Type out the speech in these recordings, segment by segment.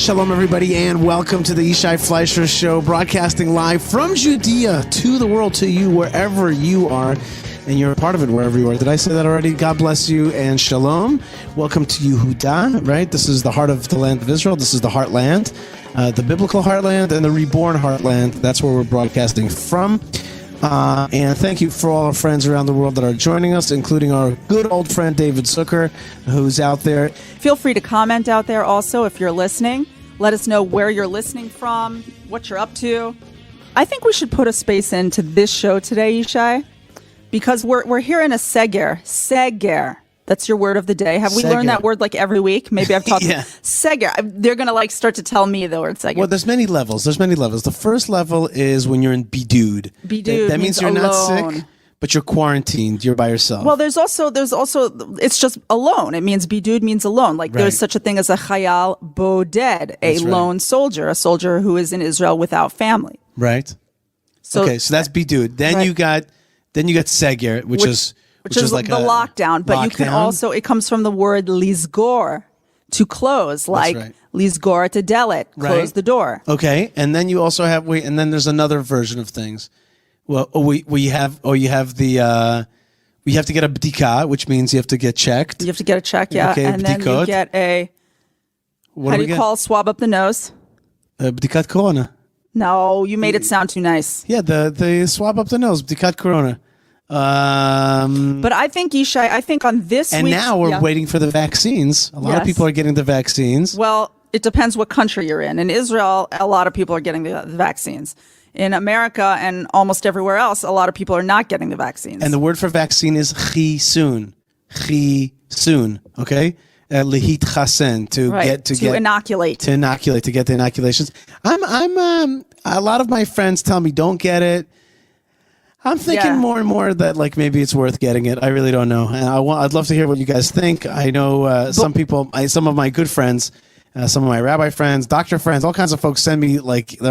Shalom, everybody, and welcome to the Yishai Fleisher Show, broadcasting live from Judea to the world, to you, wherever you are, and you're a part of it wherever you are. Did I say that already? God bless you, and Shalom. Welcome to Yehuda, right? This is the heart of the land of Israel. This is the heartland, the biblical heartland, and the reborn heartland. That's where we're broadcasting from. And thank you for all our friends around the world that are joining us, including our good old friend David Zucker, who's out there. Feel free to comment out there also if you're listening. Let us know where you're listening from, what you're up to. I think we should put a space into this show today, Yishai, because we're here in a seger. Seger. That's your word of the day. Have we learned that word like every week? Maybe I've talked. Yeah. Seger. They're going to start to tell me the word seger. Well, there's many levels. The first level is when you're in bidud. Bidud that means you're alone. not sick, but you're quarantined. You're by yourself. Well, there's also it's just alone. It means bidud means alone. Like there's such a thing as a chayal boded, a lone soldier, a soldier who is in Israel without family. Right. So that's bidud. Then you got seger, which is like the lockdown, but you can also, it comes from the word lizgor, to close, like lizgor to delet, close the door. Okay, and then you also have, and then there's another version of things. Well, you have to get a bdika, which means you have to get checked. You have to get a check, yeah, okay, and then you get a, how do you call swab up the nose? Bdikat corona. No, you made it sound too nice. Yeah, the swab up the nose, bdikat corona. But I think, Yishai, on this and now we're waiting for the vaccines. A lot of people are getting the vaccines. Well, it depends what country you're in. In Israel, a lot of people are getting the vaccines. In America and almost everywhere else, a lot of people are not getting the vaccines. And the word for vaccine is chisun. Chisun, okay? Lehit chasen, to inoculate. To inoculate, to get the inoculations. I'm a lot of my friends tell me don't get it. I'm thinking more and more that maybe it's worth getting it. I really don't know. And I'd love to hear what you guys think. I know some people, some of my good friends, some of my rabbi friends, doctor friends, all kinds of folks send me they're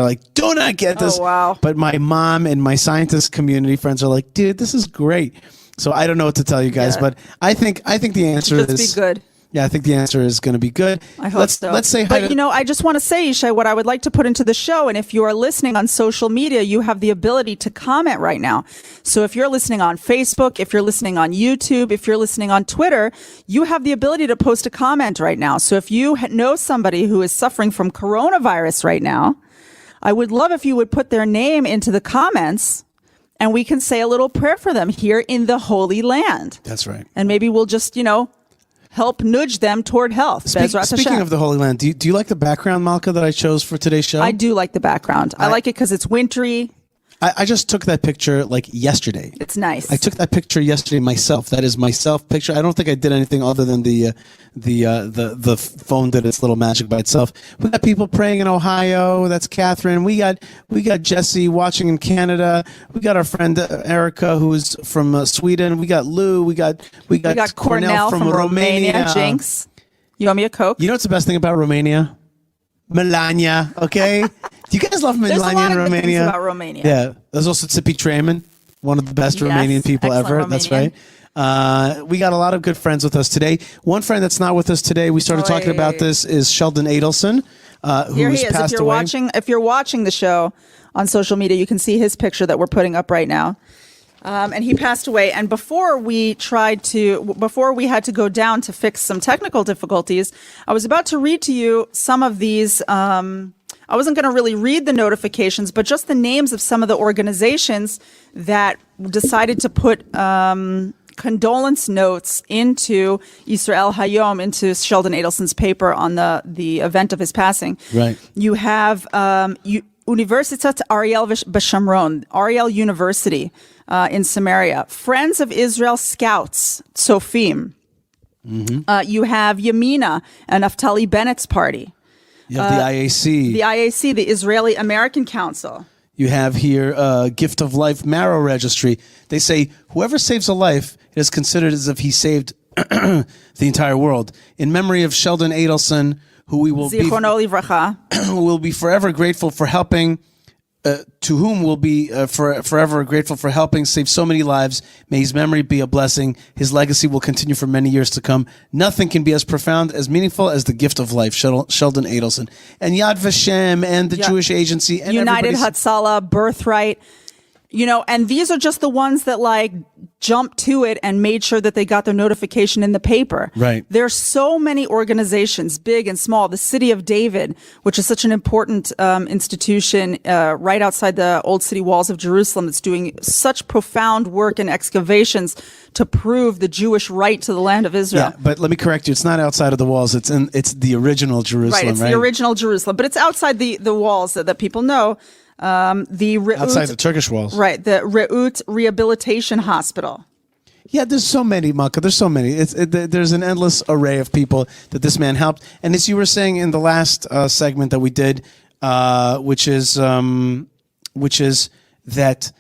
like, do not get this. Oh, wow. But my mom and my scientist community friends are like, dude, this is great. So I don't know what to tell you guys, but I think the answer is just be good. Yeah, I think the answer is going to be good. I hope so. Let's say hi. But, I just want to say, Yishai, what I would like to put into the show, and if you are listening on social media, you have the ability to comment right now. So if you're listening on Facebook, if you're listening on YouTube, if you're listening on Twitter, you have the ability to post a comment right now. So if you know somebody who is suffering from coronavirus right now, I would love if you would put their name into the comments, and we can say a little prayer for them here in the Holy Land. That's right. And maybe we'll just, help nudge them toward health. Speaking of the Holy Land, do you like the background, Malkah, that I chose for today's show? I do like the background. I like it because it's wintry. I just took that picture yesterday. It's nice. I took that picture yesterday myself. That is my self picture. I don't think I did anything other than the phone did its little magic by itself. We got people praying in Ohio. That's Catherine. We got Jesse watching in Canada. We got our friend Erica, who's from Sweden. We got Lou. We got Cornell from Romania. Jinx, you want me a Coke? You know what's the best thing about Romania? Melania. Okay. Do you guys love Melania in Romania? Things about Romania. Yeah. There's also Tzipi Treman, one of the best Romanian people ever. Romanian. That's right. We got a lot of good friends with us today. One friend that's not with us today, we started talking about this, is Sheldon Adelson, Here he is. passed away. If you're watching the show on social media, you can see his picture that we're putting up right now. And he passed away. And before we had to go down to fix some technical difficulties, I was about to read to you some of these. I wasn't going to really read the notifications, but just the names of some of the organizations that decided to put condolence notes into Yisrael Hayom, into Sheldon Adelson's paper on the event of his passing. Right. You have Universitat Ariel B'Shamron, Ariel University in Samaria. Friends of Israel Scouts, Sofim. Mm-hmm. You have Yamina and Naftali Bennett's party. You have the IAC. The IAC, the Israeli American Council. You have here Gift of Life Marrow Registry. They say whoever saves a life, it is considered as if he saved the entire world. In memory of Sheldon Adelson, who we will Zichrono livracha. Who will be forever grateful for helping to whom we'll be forever grateful for helping save so many lives. May his memory be a blessing. His legacy will continue for many years to come. Nothing can be as profound, as meaningful as the gift of life. Sheldon Adelson. And Yad Vashem and the Jewish Agency. And United Hatzalah, Birthright. And these are just the ones that like jumped to it and made sure that they got their notification in the paper. Right. There's so many organizations, big and small. The City of David, which is such an important institution right outside the old city walls of Jerusalem, that's doing such profound work and excavations to prove the Jewish right to the land of Israel. Yeah, but let me correct you. It's not outside of the walls. It's the original Jerusalem, right? It's the original Jerusalem, but it's outside the walls that people know. The Re'ut, outside the Turkish walls, right? The Re'ut Rehabilitation Hospital. Yeah, there's so many, Malkah. There's so many. There's an endless array of people that this man helped. And as you were saying in the last segment that we did, which is that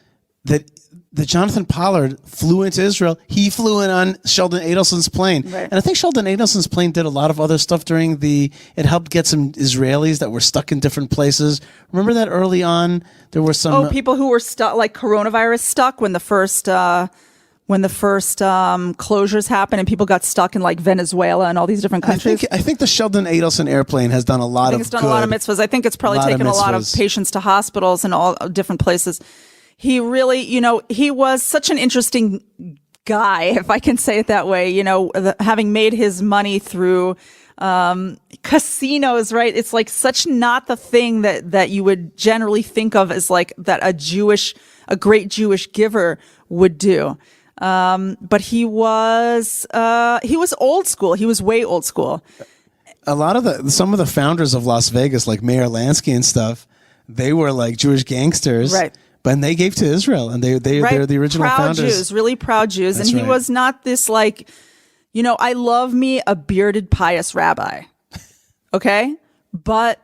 Jonathan Pollard flew into Israel. He flew in on Sheldon Adelson's plane. Right. And I think Sheldon Adelson's plane did a lot of other stuff it helped get some Israelis that were stuck in different places. Remember that early on there were some people who were stuck, like coronavirus stuck when the first closures happened and people got stuck in like Venezuela and all these different countries. I think the Sheldon Adelson airplane has done a lot of good. A lot of mitzvahs. I think it's probably taken a lot of patients to hospitals and all different places. He really, he was such an interesting guy, if I can say it that way, having made his money through casinos, right? It's like such not the thing that you would generally think of as like that a great Jewish giver would do. But he was old school. He was way old school. A lot of some of the founders of Las Vegas, like Mayor Lansky and stuff, they were like Jewish gangsters. Right. And they gave to Israel, and they're the original proud founders. Jews, really proud Jews. That's and he was not this like, I love me a bearded pious rabbi. Okay? But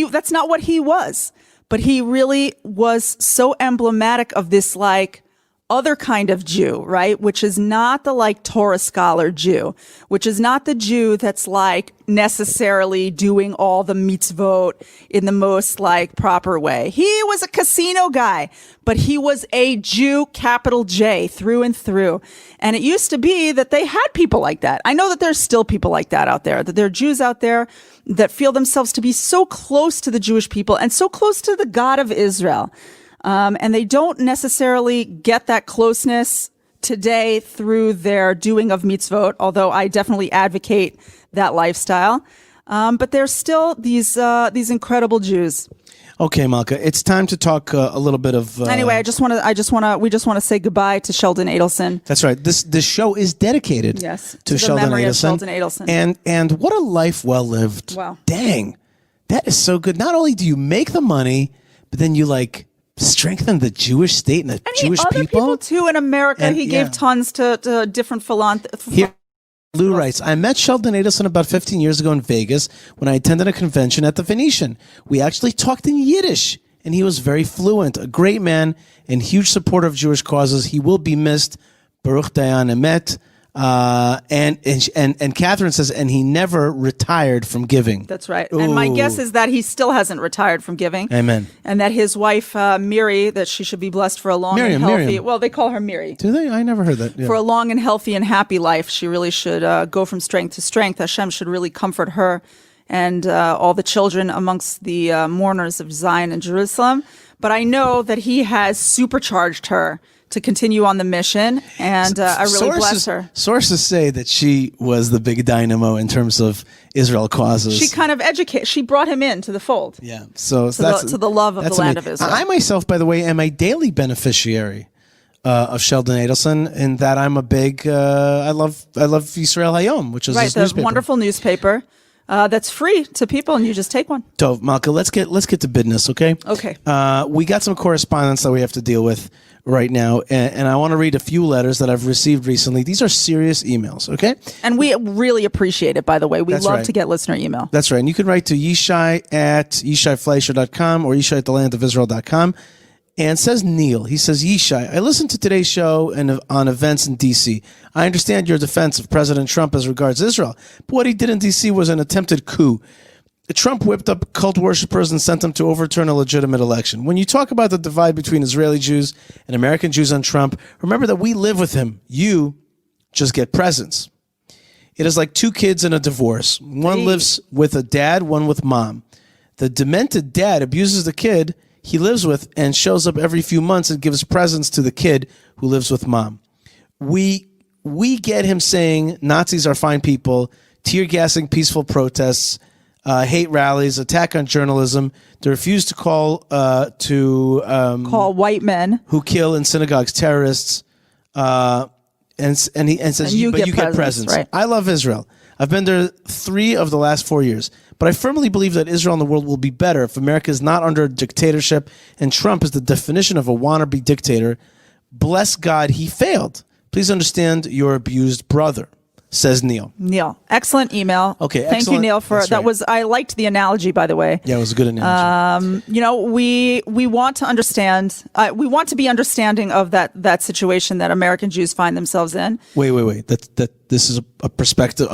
that's not what he was. But he really was so emblematic of this like other kind of Jew, right? Which is not the like Torah scholar Jew, which is not the Jew that's like necessarily doing all the mitzvot in the most like proper way. He was a casino guy, but he was a Jew, capital J, through and through. And it used to be that they had people like that. I know that there's still people like that out there, that there are Jews out there that feel themselves to be so close to the Jewish people and so close to the God of Israel. And they don't necessarily get that closeness today through their doing of mitzvot, although I definitely advocate that lifestyle. But there's still these incredible Jews. Okay, Malkah, it's time to talk a little bit of. Anyway, we just want to say goodbye to Sheldon Adelson. That's right. This show is dedicated to Sheldon Adelson. And what a life well lived. Wow. Dang, that is so good. Not only do you make the money, but then you like strengthen the Jewish state and the Jewish people too in America. And he gave tons to different philanthropists. Lou writes, I met Sheldon Adelson about 15 years ago in Vegas when I attended a convention at the Venetian. We actually talked in Yiddish, and he was very fluent, a great man, and huge supporter of Jewish causes. He will be missed. Baruch Dayan Emet. And Catherine says, and he never retired from giving. That's right. Ooh. And my guess is that he still hasn't retired from giving. Amen. And that his wife, Miri, that she should be blessed for a long and healthy. Miriam. Well, they call her Miri. Do they? I never heard that. Yeah. For a long and healthy and happy life. She really should go from strength to strength. Hashem should really comfort her and all the children amongst the mourners of Zion and Jerusalem. But I know that he has supercharged her to continue on the mission, and I really bless her. Sources say that she was the big dynamo in terms of Israel causes. She kind of she brought him into the fold. Yeah, so to the love of the land of Israel. I myself, by the way, am a daily beneficiary of Sheldon Adelson, in that I'm a big. I love Yisrael Hayom, which is his newspaper. The wonderful newspaper. That's free to people, and you just take one. Tov, Malkah, let's get to business, okay? Okay. We got some correspondence that we have to deal with right now, and I want to read a few letters that I've received recently. These are serious emails, okay? And we really appreciate it, by the way. We love to get listener email. That's right. And you can write to Yishai at YishaiFleisher.com or Yishai at thelandofisrael.com. And says Neil, he says, Yishai, I listened to today's show and on events in D.C. I understand your defense of President Trump as regards Israel, but what he did in D.C. was an attempted coup. Trump whipped up cult worshippers and sent them to overturn a legitimate election. When you talk about the divide between Israeli Jews and American Jews on Trump, remember that we live with him. You just get presents. It is like two kids in a divorce. One lives with a dad, one with mom. The demented dad abuses the kid he lives with and shows up every few months and gives presents to the kid who lives with mom. We get him saying Nazis are fine people, tear gassing peaceful protests, hate rallies, attack on journalism. They refuse to call white men who kill in synagogues terrorists. And says you get presents. Right. I love Israel. I've been there 3 of the last 4 years. But I firmly believe that Israel and the world will be better if America is not under a dictatorship and Trump is the definition of a wannabe dictator. Bless God, he failed. Please understand your abused brother, says Neil. Neil, excellent email. Okay, thank you, Neil, for that. Was I liked the analogy, by the way. Yeah, it was a good analogy. We want to understand. We want to be understanding of that situation that American Jews find themselves in. Wait. That this is a perspective.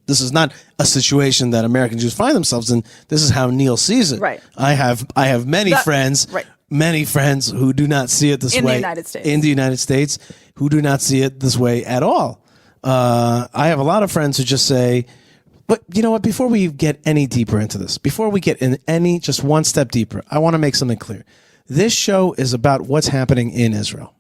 This is not a situation that American Jews find themselves in. This is how Neil sees it. Right. I have many friends. Right. Many friends who do not see it this way. In the United States, who do not see it this way at all. I have a lot of friends who just say, but you know what, before we get any deeper into this, before we get in just one step deeper, I want to make something clear. This show is about what's happening in Israel.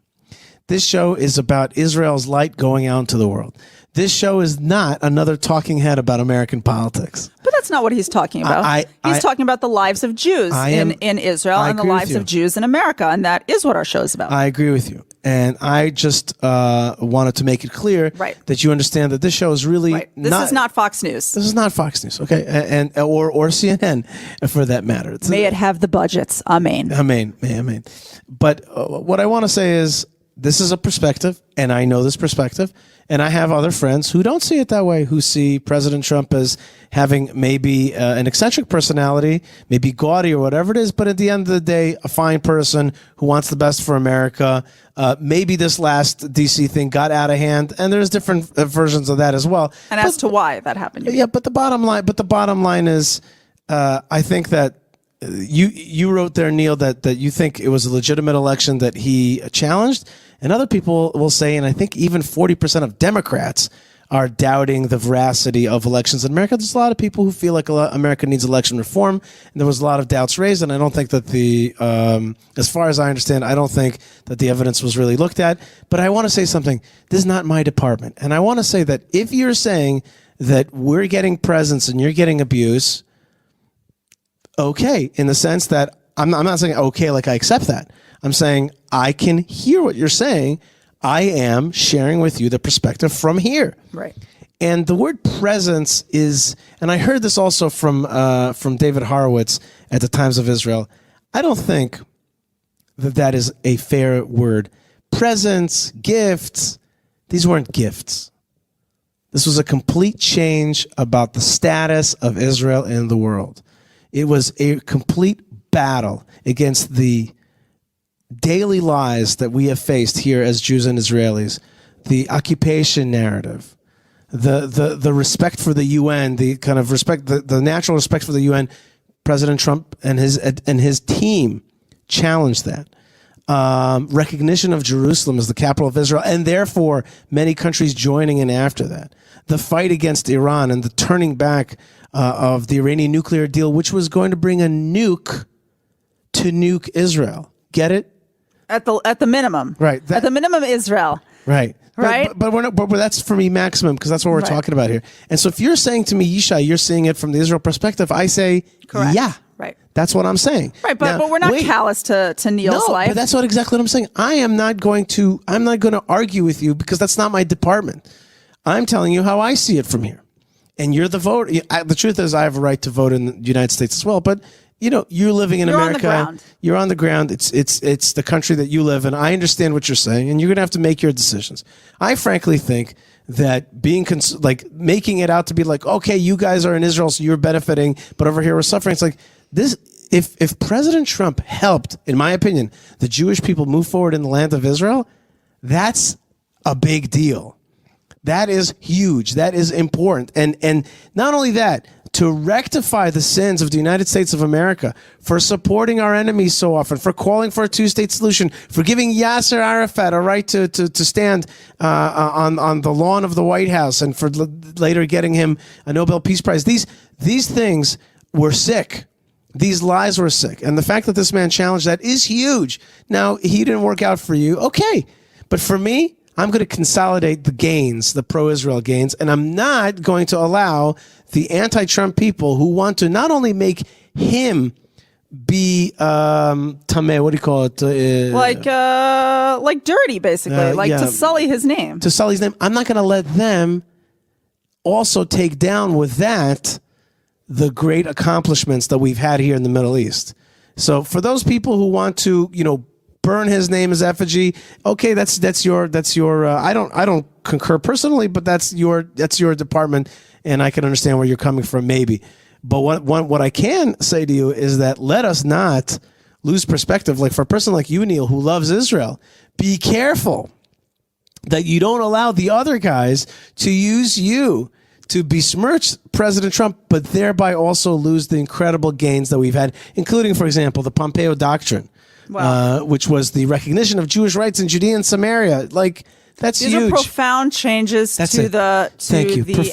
This show is about Israel's light going out into the world. This show is not another talking head about American politics. But that's not what he's talking about. He's talking about the lives of Jews in Israel and the lives of Jews in America, and that is what our show is about. I agree with you. And I just wanted to make it clear that you understand that this show is really This is not Fox News. This is not Fox News, okay? Or CNN, for that matter. May it have the budgets. Amen. Amen. But what I want to say is this is a perspective, and I know this perspective, and I have other friends who don't see it that way, who see President Trump as having maybe an eccentric personality, maybe gaudy or whatever it is, but at the end of the day, a fine person who wants the best for America. Maybe this last DC thing got out of hand, and there's different versions of that as well. And as to why that happened. Yeah, but the bottom line is, I think that you wrote there, Neil, that you think it was a legitimate election that he challenged. And other people will say, and I think even 40% of Democrats are doubting the veracity of elections in America. There's a lot of people who feel like America needs election reform, and there was a lot of doubts raised. And I don't think that as far as I understand, I don't think that the evidence was really looked at. But I want to say something. This is not my department, and I want to say that if you're saying that we're getting presents and you're getting abuse, okay, in the sense that I'm not saying okay like I accept that. I'm saying I can hear what you're saying. I am sharing with you the perspective from here. Right. And the word presence is, and I heard this also from David Horowitz at the Times of Israel. I don't think that is a fair word. Presents, gifts, these weren't gifts. This was a complete change about the status of Israel in the world. It was a complete battle against the daily lies that we have faced here as Jews and Israelis, the occupation narrative, the respect for the UN, the kind of respect, the natural respect for the UN. President Trump and his team challenged that. Recognition of Jerusalem as the capital of Israel, and therefore many countries joining in after that. The fight against Iran and the turning back of the Iranian nuclear deal, which was going to bring a nuke to nuke Israel. Get it? At the minimum, right? At the minimum, Israel, right? Right. But we're not. But that's for me maximum, because that's what we're talking about here. And so if you're saying to me, Yishai, you're seeing it from the Israel perspective, I say, correct. Yeah, right. That's what I'm saying. Right, but we're not callous to Neil's life. But that's exactly what I'm saying. I'm not going to argue with you, because that's not my department. I'm telling you how I see it from here, and you're the voter. The truth is, I have a right to vote in the United States as well, but. You're living in America. You're on the ground. It's the country that you live in. I understand what you're saying, and you're going to have to make your decisions. I frankly think that being making it out to be like, okay, you guys are in Israel, so you're benefiting, but over here we're suffering. It's like this. If President Trump helped, in my opinion, the Jewish people move forward in the land of Israel, that's a big deal. That is huge. That is important. And not only that, to rectify the sins of the United States of America, for supporting our enemies so often, for calling for a two-state solution, for giving Yasser Arafat a right to stand on the lawn of the White House, and for later getting him a Nobel Peace Prize. These things were sick. These lies were sick. And the fact that this man challenged that is huge. Now, he didn't work out for you. Okay. But for me, I'm going to consolidate the gains, the pro-Israel gains, and I'm not going to allow the anti-Trump people who want to not only make him be tameh, what do you call it? Like dirty, basically, to sully his name. To sully his name. I'm not going to let them also take down with that the great accomplishments that we've had here in the Middle East. So for those people who want to, burn his name as effigy, okay, that's your I don't concur personally, but that's your department, and I can understand where you're coming from, maybe. But what I can say to you is that let us not lose perspective. Like for a person like you, Neil, who loves Israel, be careful that you don't allow the other guys to use you to besmirch President Trump, but thereby also lose the incredible gains that we've had, including, for example, the Pompeo Doctrine, which was the recognition of Jewish rights in Judea and Samaria. Like, that's huge. These are profound changes to the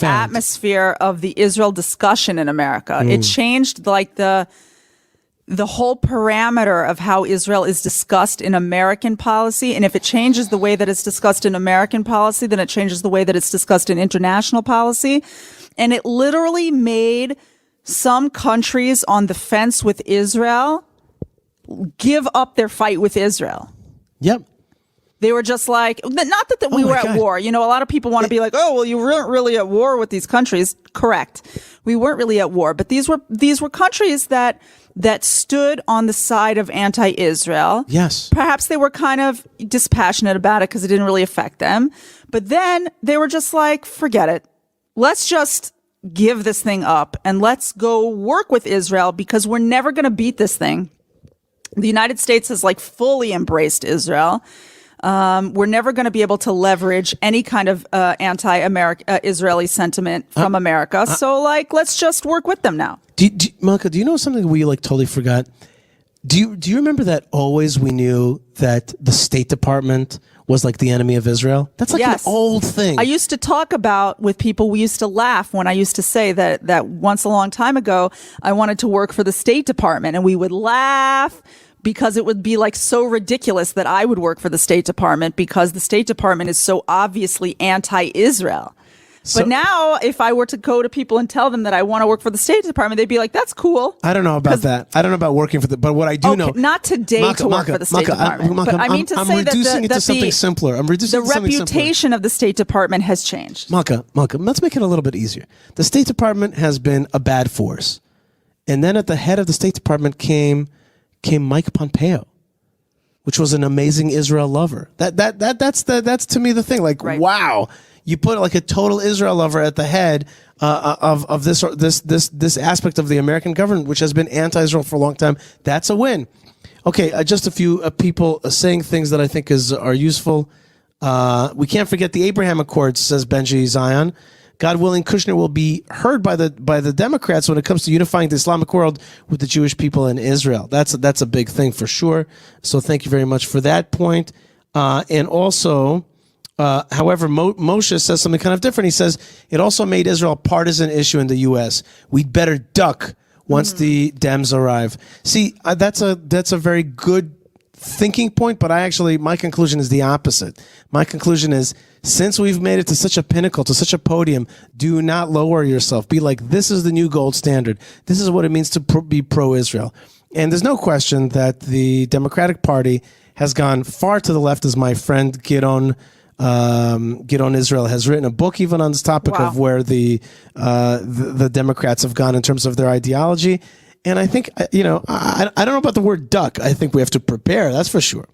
atmosphere of the Israel discussion in America. It changed like the whole parameter of how Israel is discussed in American policy. And if it changes the way that it's discussed in American policy, then it changes the way that it's discussed in international policy. And it literally made some countries on the fence with Israel give up their fight with Israel. Yep. They were just like, not that we were at war. A lot of people want to be like, oh, well, you weren't really at war with these countries. Correct. We weren't really at war, but these were countries that stood on the side of anti-Israel. Yes. Perhaps they were kind of dispassionate about it because it didn't really affect them. But then they were just like, forget it. Let's just give this thing up and let's go work with Israel because we're never going to beat this thing. The United States has like fully embraced Israel. We're never going to be able to leverage any kind of anti-Israeli sentiment from America. So, let's just work with them now. Malkah, do you know something we totally forgot? Do you remember that always we knew that the State Department was like the enemy of Israel? That's like an old thing. I used to talk about with people. We used to laugh when I used to say that once a long time ago I wanted to work for the State Department, and we would laugh because it would be like so ridiculous that I would work for the State Department because the State Department is so obviously anti-Israel. But now, if I were to go to people and tell them that I want to work for the State Department, they'd be like, that's cool. I don't know about that. I don't know about working for but what I do know. Not today to work for the State Department. But I mean to say that reducing it to something simpler. I'm reducing it to something simpler. The reputation of the State Department has changed. Malkah, let's make it a little bit easier. The State Department has been a bad force. And then at the head of the State Department came Mike Pompeo, which was an amazing Israel lover. That's to me the thing. Like, wow, you put like a total Israel lover at the head of this aspect of the American government, which has been anti-Israel for a long time. That's a win. Okay, just a few people saying things that I think are useful. We can't forget the Abraham Accords, says Benji Zion. God willing, Kushner will be heard by the Democrats when it comes to unifying the Islamic world with the Jewish people in Israel. That's a big thing for sure. So thank you very much for that point. And also, however, Moshe says something kind of different. He says it also made Israel a partisan issue in the U.S. We'd better duck once the Dems arrive. See, that's a very good thinking point, but my conclusion is the opposite. My conclusion is, since we've made it to such a pinnacle, to such a podium, do not lower yourself. Be like, this is the new gold standard. This is what it means to be pro-Israel. And there's no question that the Democratic Party has gone far to the left, as my friend Gidon Israel has written a book even on this topic of where the Democrats have gone in terms of their ideology. And I think, I don't know about the word duck. I think we have to prepare. That's for sure.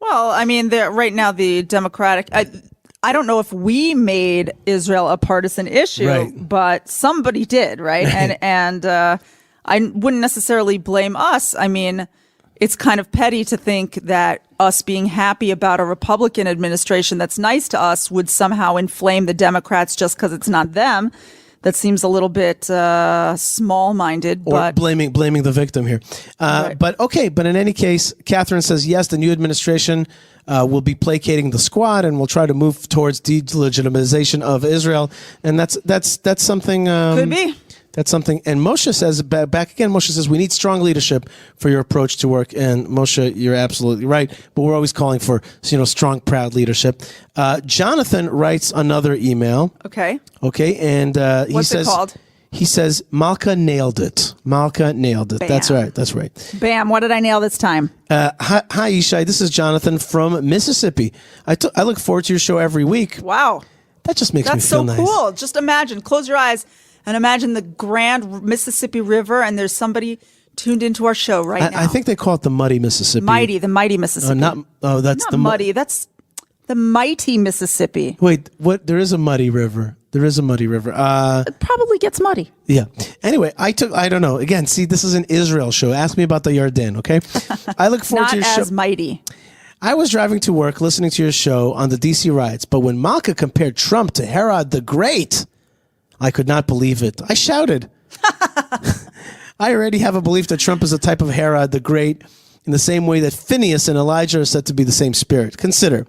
Well, I mean, right now the Democratic, I don't know if we made Israel a partisan issue, but somebody did, right? And I wouldn't necessarily blame us. I mean, it's kind of petty to think that us being happy about a Republican administration that's nice to us would somehow inflame the Democrats just because it's not them. that seems a little bit small-minded. Or but blaming the victim here. Right. But in any case, Catherine says, yes, the new administration will be placating the squad and will try to move towards delegitimization of Israel. And that's something... could be. That's something. And Moshe says, back again, Moshe says, we need strong leadership for your approach to work. And Moshe, you're absolutely right. But we're always calling for, strong, proud leadership. Jonathan writes another email. Okay. Okay. And he What's says... it called? He says, Malkah nailed it. Malkah nailed it. Bam. That's right. Bam. What did I nail this time? Hi, Yishai. This is Jonathan from Mississippi. I look forward to your show every week. Wow. That just makes me That's feel so nice. cool. Just imagine, close your eyes and imagine the grand Mississippi River, and there's somebody tuned into our show right now. I think they call it the Muddy Mississippi. The mighty Mississippi. That's Not the muddy. That's the mighty Mississippi. Wait, what? There is a muddy river. It probably gets muddy. Yeah. Anyway, I don't know. Again, see, this is an Israel show. Ask me about the Yarden, okay? I look forward to your show. Not as mighty. I was driving to work listening to your show on the DC rides, but when Malkah compared Trump to Herod the Great, I could not believe it. I shouted. I already have a belief that Trump is a type of Herod the Great in the same way that Phineas and Elijah are said to be the same spirit. Consider.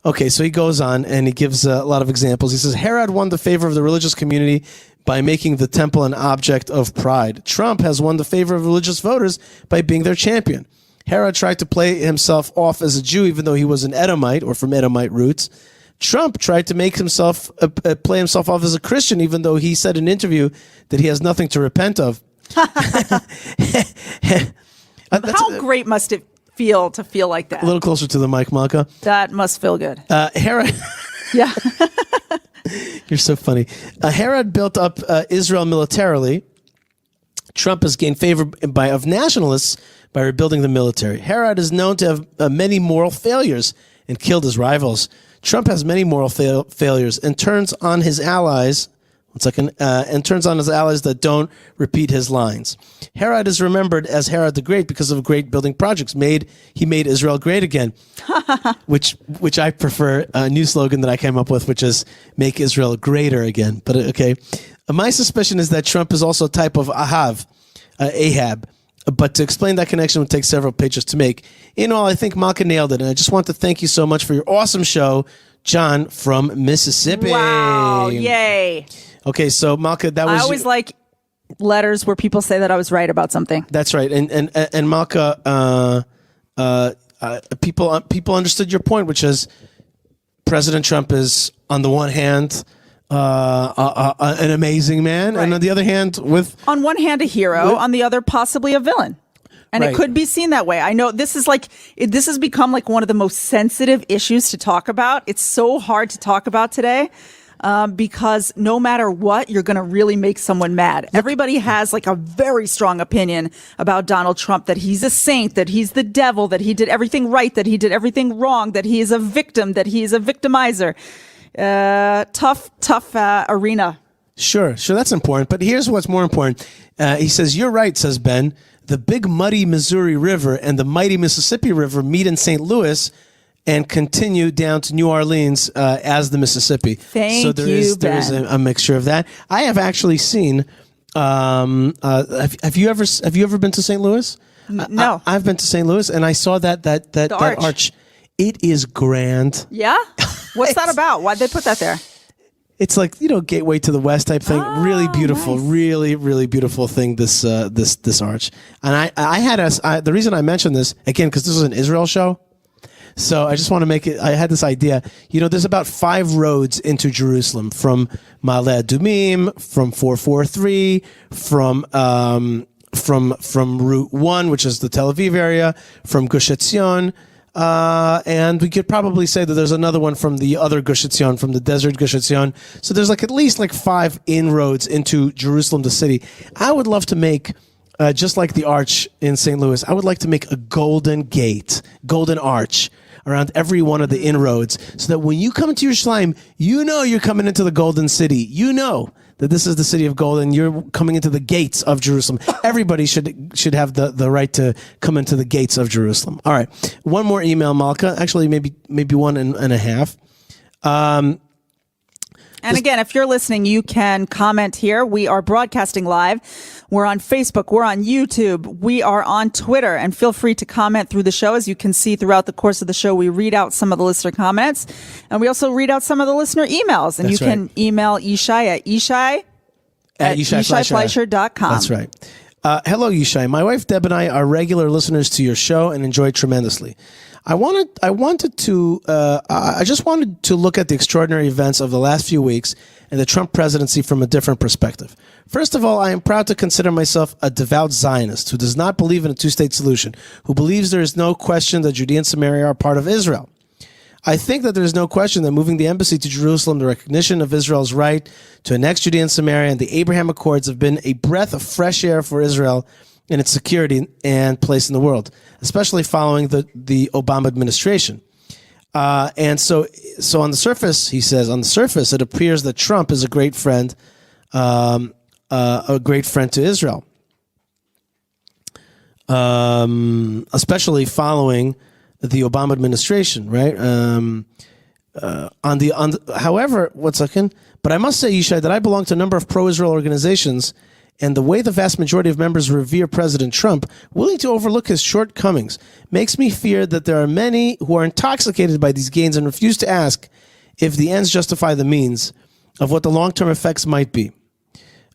Okay, so he goes on and he gives a lot of examples. He says, Herod won the favor of the religious community by making the temple an object of pride. Trump has won the favor of religious voters by being their champion. Herod tried to play himself off as a Jew, even though he was an Edomite or from Edomite roots. Trump tried to make himself play himself off as a Christian, even though he said in an interview that he has nothing to repent of. How great must it feel to feel like that? A little closer to the mic, Malkah. That must feel good. Herod. Yeah. You're so funny. Herod built up Israel militarily. Trump has gained favor of nationalists by rebuilding the military. Herod is known to have many moral failures and killed his rivals. Trump has many moral failures and turns on his allies. That don't repeat his lines. Herod is remembered as Herod the Great because of great building projects. He made Israel great again, which I prefer. A new slogan that I came up with, which is "Make Israel greater again." But okay, my suspicion is that Trump is also a type of Ahab. But to explain that connection would take several pages to make. In all, I think Malkah nailed it. And I just want to thank you so much for your awesome show, John from Mississippi. Wow. Yay. Okay, so Malkah, that was... I always like letters where people say that I was right about something. That's right. And Malkah, people understood your point, which is President Trump is, on the one hand... an amazing man, right. And on the other hand, on one hand a hero, on the other possibly a villain, and right. It could be seen that way. I know this has become like one of the most sensitive issues to talk about. It's so hard to talk about today because no matter what, you're going to really make someone mad. Everybody has like a very strong opinion about Donald Trump, that he's a saint, that he's the devil, that he did everything right, that he did everything wrong, that he is a victim, that he is a victimizer. Tough arena. Sure, that's important. But here's what's more important. He says, you're right, says Ben. The big muddy Missouri River and the mighty Mississippi River meet in St. Louis and continue down to New Orleans as the Mississippi. So there is a mixture of that. I have actually seen. Have you ever been to St. Louis? No, I've been to St. Louis and I saw that arch. It is grand. Yeah. What's that about? Why'd they put that there? It's like, gateway to the west type thing. Really beautiful, nice. Really, really beautiful thing. This arch, and I had the reason I mentioned this again because this is an Israel show, so I just want to make it. I had this idea. There's about 5 roads into Jerusalem from Ma'ale Adumim, from 443, from Route 1, which is the Tel Aviv area, from Gush Etzion. And we could probably say that there's another one from the other Gush Etzion, from the desert Gush Etzion. So there's at least 5 inroads into Jerusalem, the city. I would love to make, just like the arch in St. Louis, I would like to make a golden arch around every one of the inroads, so that when you come into Yerushalayim, you're coming into the golden city. That this is the city of gold and you're coming into the gates of Jerusalem. Everybody should have the right to come into the gates of Jerusalem. All right. One more email, Malkah. Actually, maybe one and a half. And And again, if you're listening, you can comment here. We are broadcasting live. We're on Facebook. We're on YouTube. We are on Twitter. And feel free to comment through the show. As you can see throughout the course of the show, we read out some of the listener comments. And we also read out some of the listener emails. And That's you can email Yishai at YishaifLeisher.com. That's right. Hello, Yishai. My wife Deb and I are regular listeners to your show and enjoy it tremendously. I just wanted to look at the extraordinary events of the last few weeks and the Trump presidency from a different perspective. First of all, I am proud to consider myself a devout Zionist who does not believe in a two-state solution, who believes there is no question that Judea and Samaria are part of Israel. I think that there is no question that moving the embassy to Jerusalem, the recognition of Israel's right to annex Judea and Samaria, and the Abraham Accords have been a breath of fresh air for Israel and its security and place in the world, especially following the Obama administration. And so on the surface, he says, it appears that Trump is a great friend to Israel, especially following the Obama administration, right? However, but I must say, Yishai, that I belong to a number of pro-Israel organizations, and the way the vast majority of members revere President Trump, willing to overlook his shortcomings, makes me fear that there are many who are intoxicated by these gains and refuse to ask if the ends justify the means of what the long-term effects might be.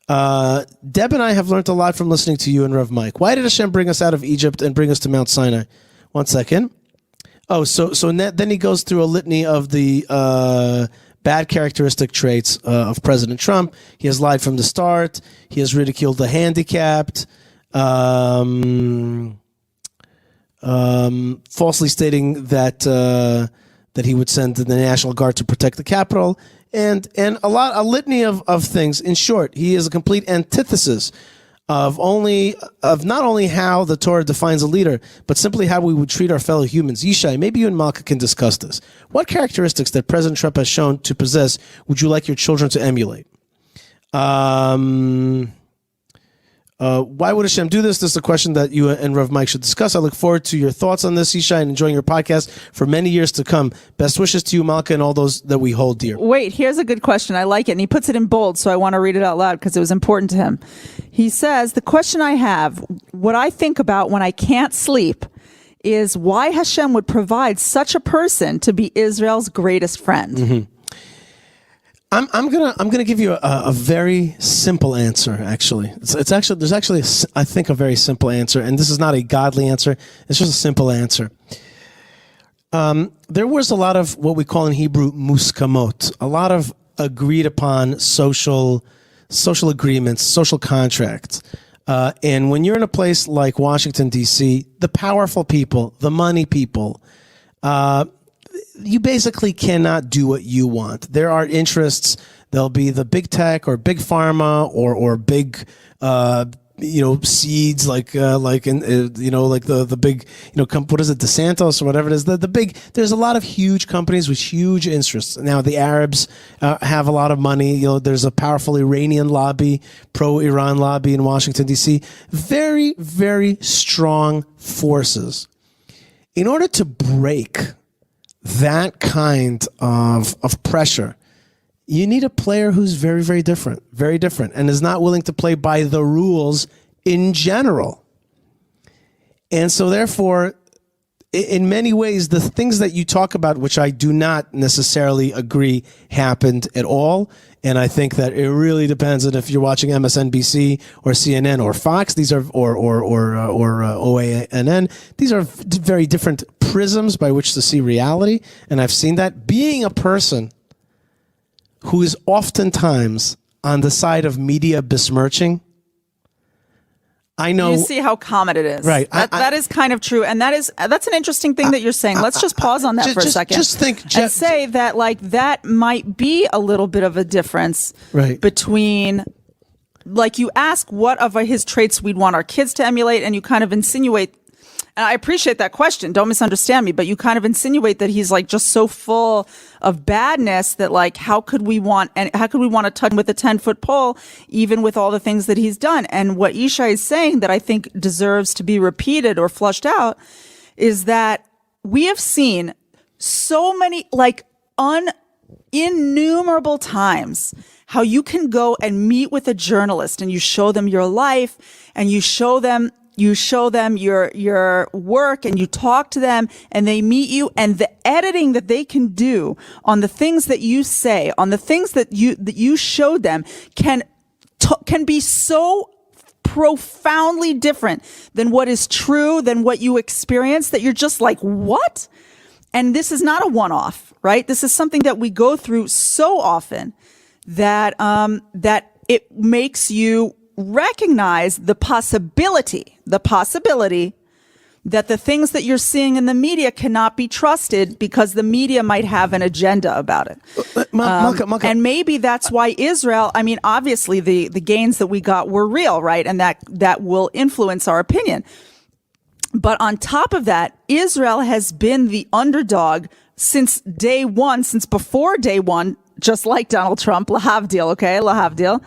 Deb and I have learned a lot from listening to you and Rav Mike. Why did Hashem bring us out of Egypt and bring us to Mount Sinai? One second. Oh, so then he goes through a litany of the bad characteristic traits of President Trump. He has lied from the start. He has ridiculed the handicapped, falsely stating that he would send the National Guard to protect the Capitol, and a litany of things. In short, he is a complete antithesis of not only how the Torah defines a leader, but simply how we would treat our fellow humans. Yishai, maybe you and Malkah can discuss this. What characteristics that President Trump has shown to possess would you like your children to emulate? Why would Hashem do this? This is a question that you and Rav Mike should discuss. I look forward to your thoughts on this, Yishai, and enjoying your podcast for many years to come. Best wishes to you, Malkah, and all those that we hold dear. Wait, here's a good question. I like it. And he puts it in bold, so I want to read it out loud because it was important to him. He says, the question I have, what I think about when I can't sleep, is why Hashem would provide such a person to be Israel's greatest friend. Mm-hmm. I'm gonna give you a very simple answer. Actually, there's actually I think a very simple answer, and this is not a godly answer. It's just a simple answer. There was a lot of what we call in Hebrew muskamot, a lot of agreed upon social agreements, social contracts. And when you're in a place like Washington, D.C., the powerful people, the money people, you basically cannot do what you want. There are interests. There'll be the big tech or big pharma or big, seeds like the big, what is it, DeSantos or whatever it is. The big. There's a lot of huge companies with huge interests. Now the Arabs have a lot of money. There's a powerful Iranian lobby, pro-Iran lobby in Washington D.C. Very, very strong forces. In order to break that kind of pressure, you need a player who's very, very different, and is not willing to play by the rules in general. And so therefore, in many ways, the things that you talk about, which I do not necessarily agree happened at all, and I think that it really depends on if you're watching MSNBC or CNN or Fox. These are or OANN. These are very different prisms by which to see reality, and I've seen that. Being a person who is oftentimes on the side of media besmirching, I know. You see how common it is. Right. That is kind of true. And that's an interesting thing that you're saying. Let's just pause on that for a second. Just think. And say that that might be a little bit of a difference between, you ask what of his traits we'd want our kids to emulate, and you kind of insinuate, and I appreciate that question, don't misunderstand me, but you kind of insinuate that he's just so full of badness that how could we want to touch him with a 10-foot pole, even with all the things that he's done? And what Yishai is saying that I think deserves to be repeated or flushed out is that we have seen so many innumerable times how you can go and meet with a journalist and you show them your life and you show them your work and you talk to them and they meet you, and the editing that they can do on the things that you say, on the things that you showed them can be so profoundly different than what is true, than what you experience, that you're just like, what? And this is not a one-off, right? This is something that we go through so often that that it makes you recognize the possibility that the things that you're seeing in the media cannot be trusted because the media might have an agenda about it. Malkah. And maybe that's why Israel, I mean, obviously the gains that we got were real, right? And that will influence our opinion. But on top of that, Israel has been the underdog since day one, since before day one, just like Donald Trump, lahavdil, okay? Lahavdil.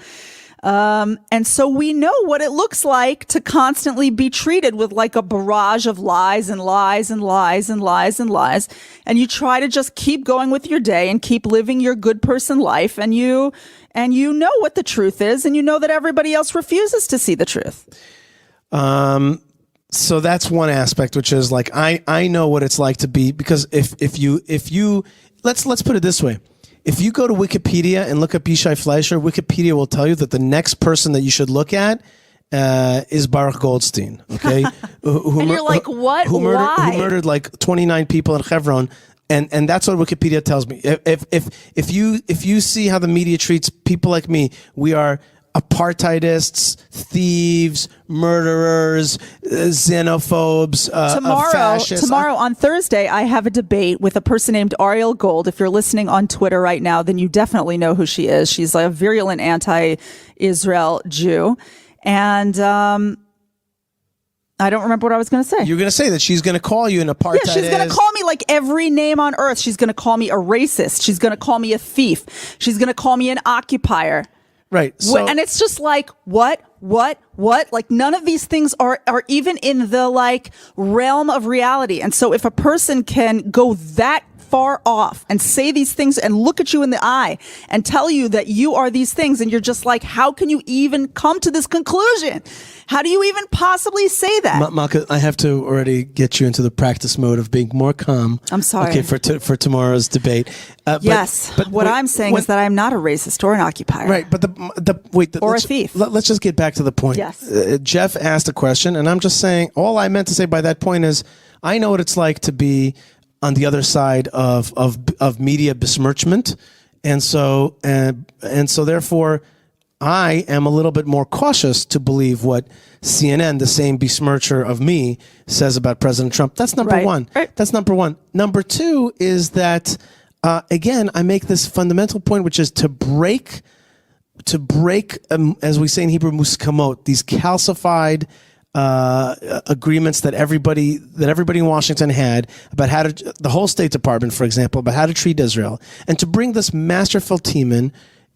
And so we know what it looks like to constantly be treated with like a barrage of lies and lies and lies and lies and lies. And you try to just keep going with your day and keep living your good person life. And you know what the truth is, and you know that everybody else refuses to see the truth. So that's one aspect, which is like, I know what it's like to be, because if you let's put it this way. If you go to Wikipedia and look up Yishai Fleisher, Wikipedia will tell you that the next person that you should look at is Baruch Goldstein. Okay, and you're like, what? Who Why? murdered like 29 people in Hebron, and that's what Wikipedia tells me. If you see how the media treats people like me, we are apartheidists, thieves, murderers, xenophobes, fascists. Tomorrow on Thursday, I have a debate with a person named Ariel Gold. If you're listening on Twitter right now, then you definitely know who she is. She's like a virulent anti-Israel Jew. And I don't remember what I was going to say. You're going to say that she's going to call you an apartheid. Yeah, she's going to call me like every name on earth. She's going to call me a racist. She's going to call me a thief. She's going to call me an occupier. Right. So, and it's just like, what? Like none of these things are even in the like realm of reality. And so if a person can go that far off and say these things and look at you in the eye and tell you that you are these things, and you're just like, how can you even come to this conclusion? How do you even possibly say that? Malkah, I have to already get you into the practice mode of being more calm. I'm sorry. Okay, for tomorrow's debate. Yes, but what I'm saying is that I'm not a racist or an occupier. Right, but or a thief. Let's just get back to the point. Yes. Jeff asked a question, and I'm just saying, all I meant to say by that point is, I know what it's like to be on the other side of media besmirchment, and so therefore, I am a little bit more cautious to believe what CNN, the same besmircher of me, says about President Trump. That's number one. Right. That's number one. Number two is that, again, I make this fundamental point, which is to break, as we say in Hebrew, muskamot, these calcified agreements that everybody in Washington had about how to, the whole State Department, for example, about how to treat Israel, and to bring this masterful team in.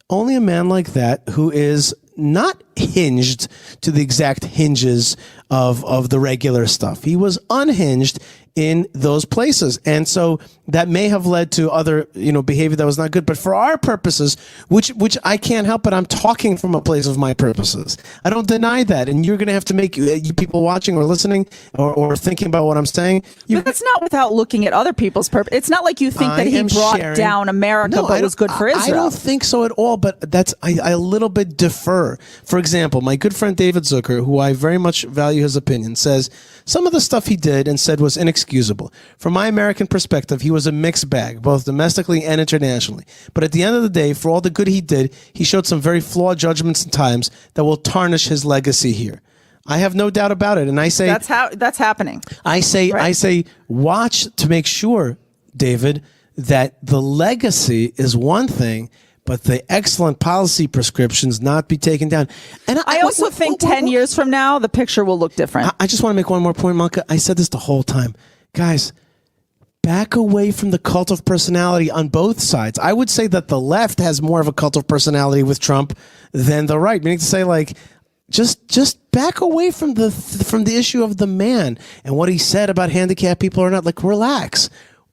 Only a man like that, who is not hinged to the exact hinges of the regular stuff. He was unhinged in those places. And so that may have led to other, behavior that was not good. But for our purposes, which I can't help, but I'm talking from a place of my purposes. I don't deny that. And you're going to have to make, you people watching or listening or thinking about what I'm saying. But that's not without looking at other people's purpose. It's not like you think that he brought down America, but was good for Israel. I don't think so at all, but I a little bit defer. For example, my good friend David Zucker, who I very much value his opinion, says some of the stuff he did and said was inexcusable. From my American perspective, he was a mixed bag, both domestically and internationally. But at the end of the day, for all the good he did, he showed some very flawed judgments and times that will tarnish his legacy here. I have no doubt about it. And I say that's happening. I say watch to make sure, David, that the legacy is one thing, but the excellent policy prescriptions not be taken down. And I also think 10 years from now, the picture will look different. I just want to make one more point, Malkah. I said this the whole time. Guys, back away from the cult of personality on both sides. I would say that the left has more of a cult of personality with Trump than the right, meaning to say, like, just back away from the issue of the man and what he said about handicapped people or not. Like, relax.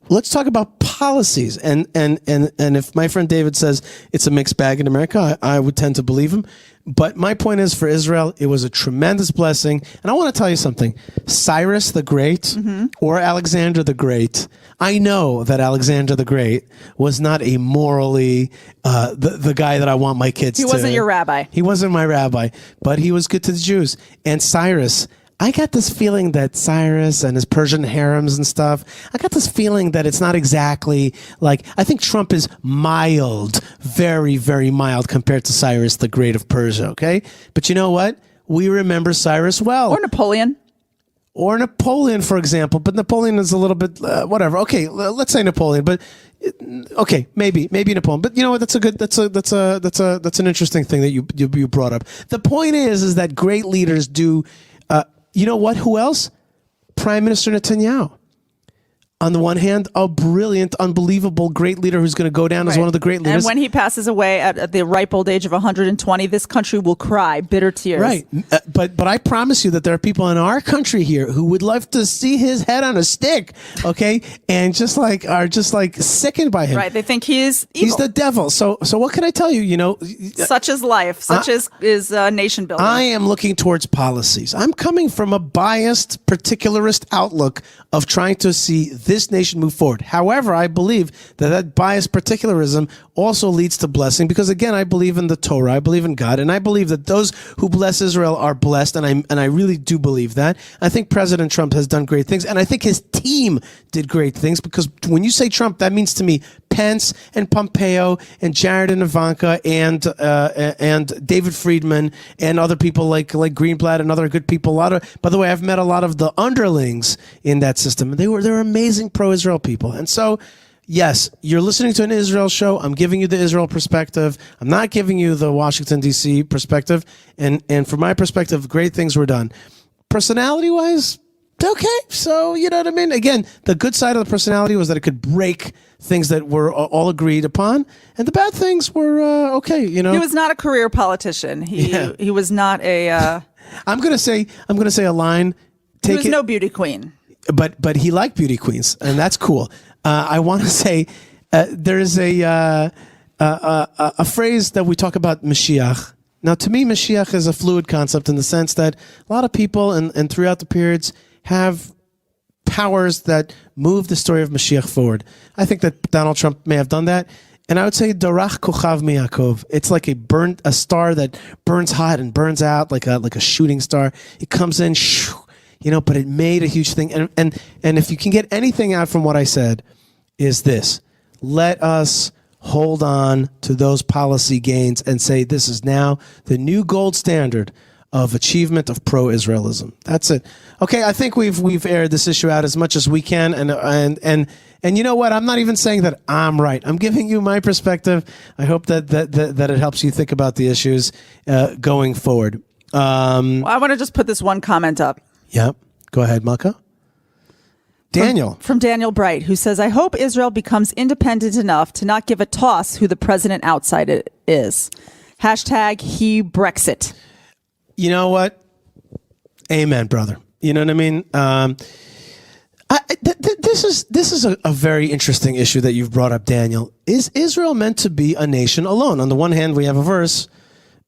Let's talk about policies. And if my friend David says it's a mixed bag in America, I would tend to believe him. But my point is, for Israel, it was a tremendous blessing. And I want to tell you something. Cyrus the Great or Alexander the Great, I know that Alexander the Great was not a morally the guy that I want my kids to. He wasn't your rabbi. He wasn't my rabbi, but he was good to the Jews. And Cyrus, I got this feeling that Cyrus and his Persian harems and stuff, I got this feeling that it's not exactly like, I think Trump is mild, very, very mild compared to Cyrus the Great of Persia, okay? But you know what? We remember Cyrus well. Or Napoleon. Or Napoleon, for example. But Napoleon is a little bit, whatever. Okay, let's say Napoleon, but okay, maybe Napoleon. But you know what? That's an interesting thing that you brought up. The point is that great leaders do. You know what? Who else? Prime Minister Netanyahu. On the one hand, a brilliant, unbelievable, great leader who's going to go down as one of the great leaders. And when he passes away at the ripe old age of 120, this country will cry bitter tears. Right. But I promise you that there are people in our country here who would love to see his head on a stick, okay? And are sickened by him. Right. They think he is evil. He's the devil. So what can I tell you? You know, such is life. Such is nation building. I am looking towards policies. I'm coming from a biased, particularist outlook of trying to see this nation move forward. However, I believe that biased particularism also leads to blessing because, again, I believe in the Torah, I believe in God, and I believe that those who bless Israel are blessed, and I really do believe that. I think President Trump has done great things, and I think his team did great things because when you say Trump, that means to me Pence and Pompeo and Jared and Ivanka and David Friedman and other people like Greenblatt and other good people. By the way, I've met a lot of the underlings in that system, and they're amazing pro-Israel people. And so, yes, you're listening to an Israel show. I'm giving you the Israel perspective. I'm not giving you the Washington, D.C. perspective. And from my perspective, great things were done. Personality-wise, okay. So, you know what I mean? Again, the good side of the personality was that it could break things that were all agreed upon. And the bad things were okay, you know? He was not a career politician. He was not a... I'm going to say a line. He was no beauty queen. But he liked beauty queens, and that's cool. I want to say there is a phrase that we talk about Mashiach. Now, to me, Mashiach is a fluid concept in the sense that a lot of people and throughout the periods have powers that move the story of Mashiach forward. I think that Donald Trump may have done that. And I would say Dorach Kochav Miyakov. It's like a star that burns hot and burns out like a shooting star. It comes in, you know, but it made a huge thing. And if you can get anything out from what I said, is this: let us hold on to those policy gains and say this is now the new gold standard of achievement of pro-Israelism. That's it. Okay, I think we've aired this issue out as much as we can, and you know what? I'm not even saying that I'm right. I'm giving you my perspective. I hope that it helps you think about the issues going forward. Well, I want to just put this one comment up. Yep. Go ahead, Malkah. Daniel. From Daniel Bright, who says, I hope Israel becomes independent enough to not give a toss who the president outside it is. Hashtag he Brexit. You know what? Amen, brother. You know what I mean? This is a very interesting issue that you've brought up, Daniel. Is Israel meant to be a nation alone? On the one hand, we have a verse,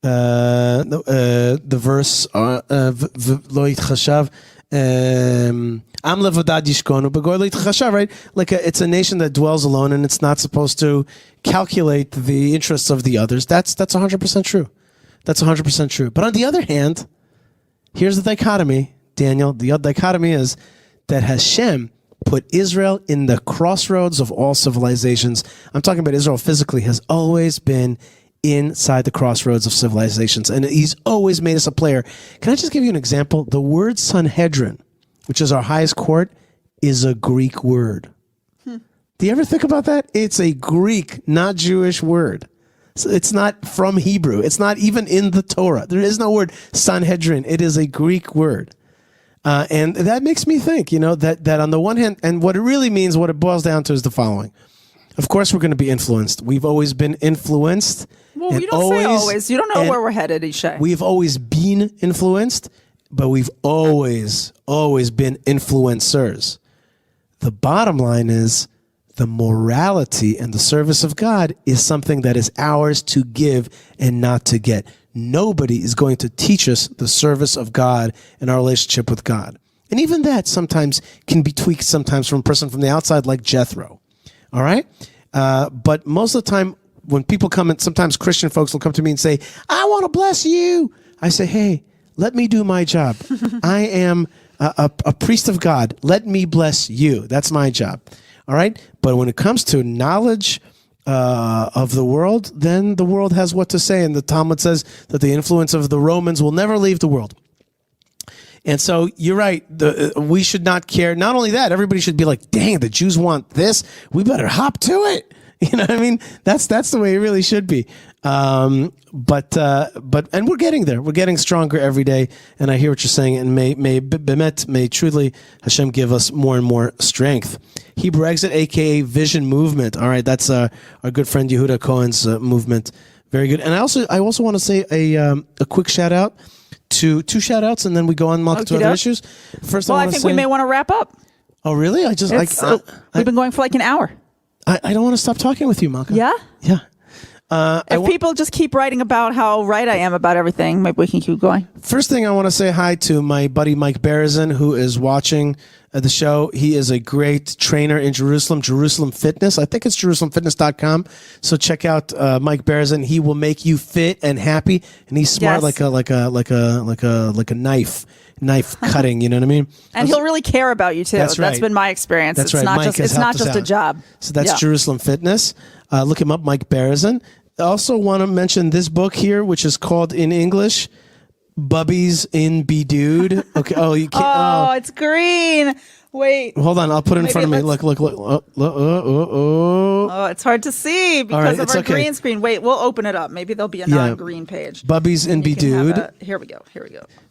the verse, Lo yitchashav, Am levadad yishkonu, b'goy lo yitchashav, right? Like it's a nation that dwells alone, and it's not supposed to calculate the interests of the others. That's 100% true. That's 100% true. But on the other hand, here's the dichotomy, Daniel. The dichotomy is that Hashem put Israel in the crossroads of all civilizations. I'm talking about Israel physically has always been inside the crossroads of civilizations, and he's always made us a player. Can I just give you an example? The word Sanhedrin, which is our highest court, is a Greek word. Do you ever think about that? It's a Greek, not Jewish word. So it's not from Hebrew. It's not even in the Torah. There is no word Sanhedrin. It is a Greek word. And that makes me think, you know, that on the one hand, and what it really means, what it boils down to is the following. Of course, we're going to be influenced. We've always been influenced. Well, you don't say always. You don't know where we're headed, Yishai. We've always been influenced, but we've always been influencers. The bottom line is the morality and the service of God is something that is ours to give and not to get. Nobody is going to teach us the service of God and our relationship with God. And even that sometimes can be tweaked sometimes from a person from the outside like Jethro. All right? But most of the time when people come and sometimes Christian folks will come to me and say, I want to bless you. I say, hey, let me do my job. I am a priest of God. Let me bless you. That's my job. All right? But when it comes to knowledge of the world, then the world has what to say. And the Talmud says that the influence of the Romans will never leave the world. And so you're right. We should not care. Not only that, everybody should be like, dang, the Jews want this. We better hop to it. You know what I mean? That's the way it really should be. But we're getting there. We're getting stronger every day. And I hear what you're saying. And may truly Hashem give us more and more strength. Hebrew Exit, aka Vision Movement. All right, that's our good friend Yehuda Cohen's movement. Very good. And I also want to say a quick shout out to two shout outs, and then we go on Malkah to other issues. First, I think we may want to wrap up. Oh, really? We've been going for like an hour. I don't want to stop talking with you, Malkah. Yeah? Yeah. If people just keep writing about how right I am about everything, maybe we can keep going. First thing I want to say hi to my buddy Mike Beresin, who is watching the show. He is a great trainer in Jerusalem Fitness. I think it's JerusalemFitness.com. So check out Mike Beresin. He will make you fit and happy, and he's smart like a knife cutting. You know what I mean? And he'll really care about you too. That's right. That's been my experience. That's it's right. It's not just a job. So that's Jerusalem Fitness. Look him up, Mike Beresin. I also want to mention this book here, which is called in English, Bubbies in Bedude. Okay. Oh, you can't. Oh, it's green. Wait. Hold on. I'll put it in front of me. Look. Oh, it's hard to see because of our green screen. Wait, we'll open it up. Maybe there'll be a non-green page. Bubbies in Bedude. Here we go.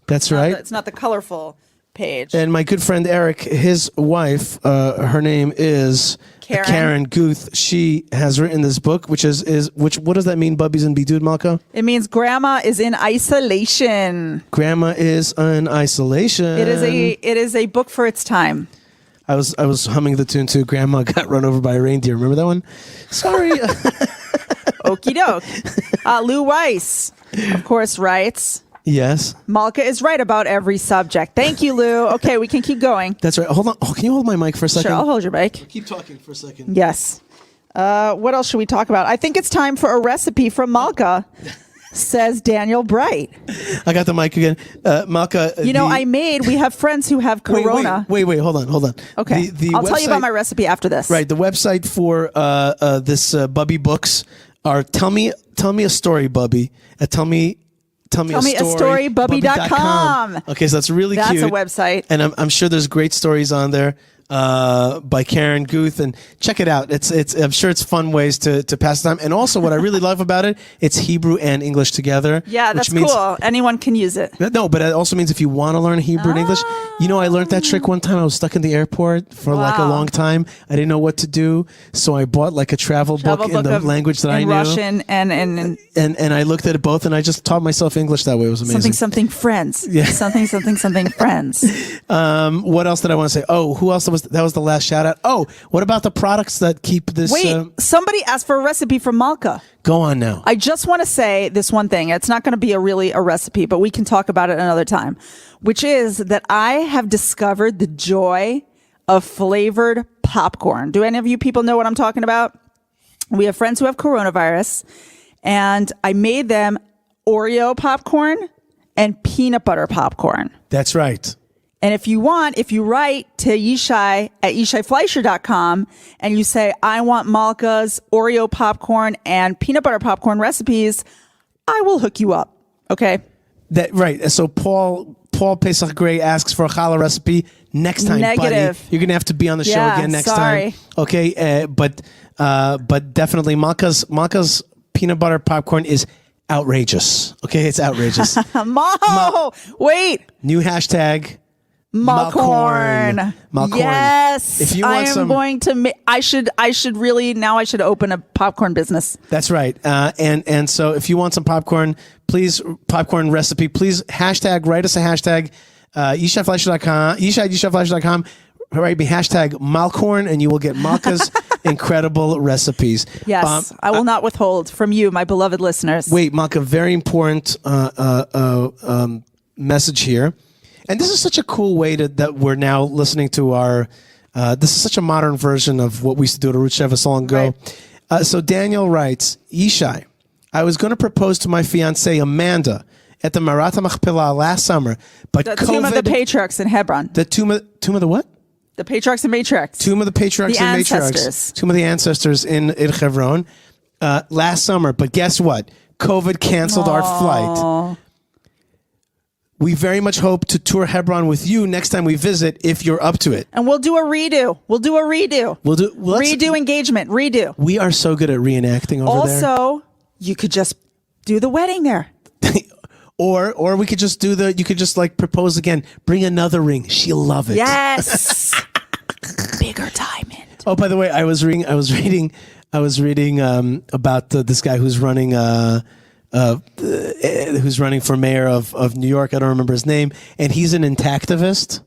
That's right. It's not the colorful page. And my good friend Eric, his wife, her name is Karen Guth. She has written this book, which what does that mean, Bubbies and Bedude, Malkah? It means grandma is in isolation. Grandma is in isolation. It is a book for its time. I was humming the tune too. Grandma got run over by a reindeer. Remember that one? Sorry. Okie doke. Lou Weiss, of course, writes. Yes. Malkah is right about every subject. Thank you, Lou. Okay, we can keep going. That's right. Hold on. Oh, can you hold my mic for a second? Sure, I'll hold your mic. Keep talking for a second. Yes. What else should we talk about? I think it's time for a recipe from Malkah, says Daniel Bright. I got the mic again. Malkah. We have friends who have corona. Wait. Hold on. Okay. I'll tell you about my recipe after this. Right. The website for this Bubby books are Tell Me a Story, Bubby. Tell me a story, Bubby.com. Okay, so that's really cute. That's a website. And I'm sure there's great stories on there by Karen Guth, and check it out. I'm sure it's fun ways to pass the time. And also what I really love about it, it's Hebrew and English together. Yeah, that's cool. Anyone can use it. No, but it also means if you want to learn Hebrew and English, I learned that trick one time. I was stuck in the airport for like a long time. I didn't know what to do, so I bought like a travel book in the language that I knew. Russian and I looked at it both, and I just taught myself English that way. It was amazing. Something friends. Yeah. Something friends. What else did I want to say? Oh, who else? That was the last shout out. Oh, what about the products that keep this? Wait, somebody asked for a recipe from Malkah. Go on now. I just want to say this one thing. It's not going to be a recipe, but we can talk about it another time, which is that I have discovered the joy of flavored popcorn. Do any of you people know what I'm talking about? We have friends who have coronavirus, and I made them Oreo popcorn and peanut butter popcorn. That's right. And if you write to Yishai at YishaiFleisher.com and you say, I want Malkah's Oreo popcorn and peanut butter popcorn recipes, I will hook you up. Okay? That right. So Paul Pesach Gray asks for a challah recipe next time, Negative. buddy. You're going to have to be on the show again next time. Okay? But definitely Malkah's peanut butter popcorn is outrageous. Okay? It's outrageous. Wait. New hashtag. Malcorn. Yes. If you want I should open a popcorn business. That's right. And so if you want some popcorn, popcorn recipe, please write us a hashtag, YishaiFleisher.com, YishaiFleisher.com. write me hashtag Malkorn, and you will get Malkah's incredible recipes. Yes, I will not withhold from you, my beloved listeners. Wait, Malkah, very important message here. And this is such a cool way that we're now listening to our, this is such a modern version of what we used to do to Ruth Sheva so long ago. Right. So Daniel writes, Yishai, I was going to propose to my fiancée, Amanda, at the Marat HaMachpelah last summer, but The COVID... Tomb of the Patriarchs in Hebron. The tomb of the what? The Patriarchs and Matriarchs. Tomb of the Patriarchs and Matriarchs. Tomb of the Ancestors in Hebron last summer. But guess what? COVID canceled our flight. We very much hope to tour Hebron with you next time we visit, if you're up to it. And we'll do a redo. We'll do redo engagement. Redo. We are so good at reenacting over there. Also, you could just do the wedding there. Or we could just you could just like propose again. Bring another ring. She'll love it. Yes. Bigger diamond. Oh, by the way, I was reading about this guy who's running for mayor of New York. I don't remember his name, and he's an intactivist.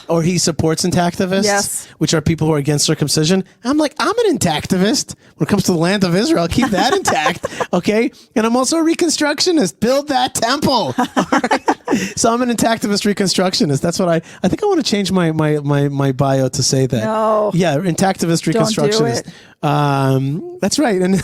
Or he supports intactivists, yes, which are people who are against circumcision. I'm like, I'm an intactivist when it comes to the land of Israel. Keep that intact, okay? And I'm also a reconstructionist. Build that temple. All right? So I'm an intactivist reconstructionist. That's what I think I want to change my bio to say that. No. Yeah, intactivist reconstructionist. Don't do it. That's right. And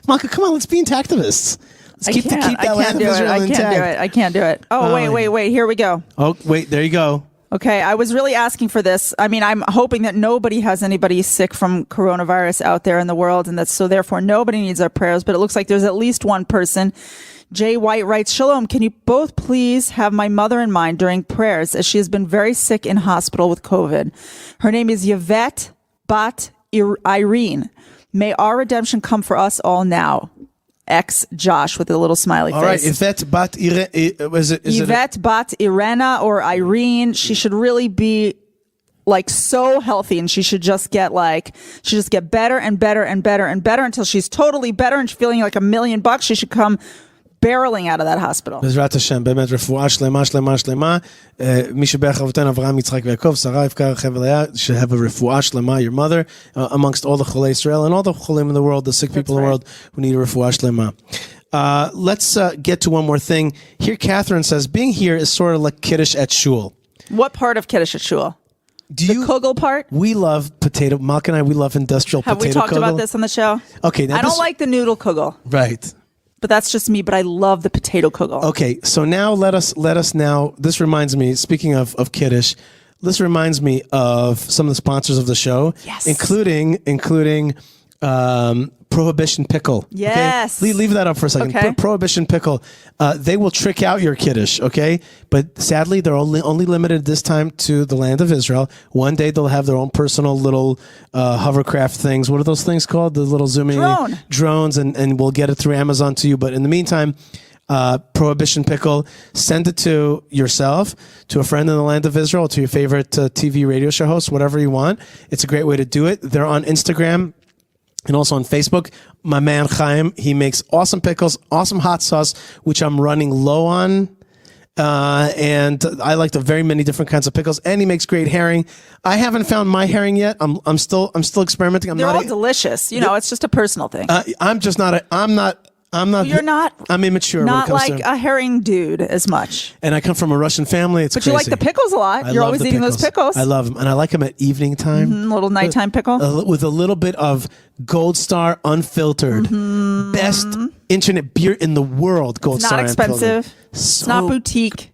Malkah, come on, let's be intactivists. Let's keep that land of Israel intact. I can't do it. Oh, wait. Here we go. Oh, wait, there you go. Okay, I was really asking for this. I mean, I'm hoping that nobody has anybody sick from coronavirus out there in the world, and so therefore nobody needs our prayers, but it looks like there's at least one person. Jay White writes, Shalom, can you both please have my mother in mind during prayers, as she has been very sick in hospital with COVID. Her name is Yvette Bat Irene. May our redemption come for us all now. Ex Josh with a little smiley face. All right, Yvette Bat Yvette Bat Irena or Irene. She should really be like so healthy, and she should just get better and better and better and better until she's totally better and she's feeling like $1,000,000. She should come barreling out of that hospital. בעזרת השם, באמת רפואה שלמה, שלמה, שלמה. מי שברך אבותינו אברהם, יצחק ויעקב, שרה, רבקה, חבל לאה, should have a רפואה שלמה, your mother, amongst all the Cholei Israel and all the Cholim in the world, the sick people in the world who need a refua shlema. Let's get to one more thing. Here, Catherine says, being here is sort of like Kiddush at shul. What part of Kiddush at shul? The kugel part? We love potato. Malkah and I, we love industrial potato kugel. Have we talked about this on the show? Okay. Now I don't like the noodle kugel. Right. But that's just me, but I love the potato kugel. Okay, so now let us now, this reminds me, speaking of Kiddush, this reminds me of some of the sponsors of the show, yes, including Prohibition Pickle. Yes. Okay? Leave that up for a second. Okay. Prohibition Pickle. They will trick out your Kiddush, okay? But sadly, they're only limited this time to the land of Israel. One day they'll have their own personal little hovercraft things. What are those things called? The little zooming drones, and we'll get it through Amazon to you. But in the meantime, Prohibition Pickle, send it to yourself, to a friend in the land of Israel, to your favorite TV radio show host, whatever you want. It's a great way to do it. They're on Instagram and also on Facebook. My man Chaim, he makes awesome pickles, awesome hot sauce, which I'm running low on. And I like the very many different kinds of pickles, and he makes great herring. I haven't found my herring yet. I'm still experimenting. They're all delicious. It's just a personal thing. You're not. I'm immature. Not like a herring dude as much. And I come from a Russian family. It's crazy. You like the pickles a lot. You're always eating those pickles. I love them, and I like them at evening time. Little nighttime pickle with a little bit of Gold Star unfiltered. Best internet beer in the world. Gold Star. It's not expensive. It's not boutique.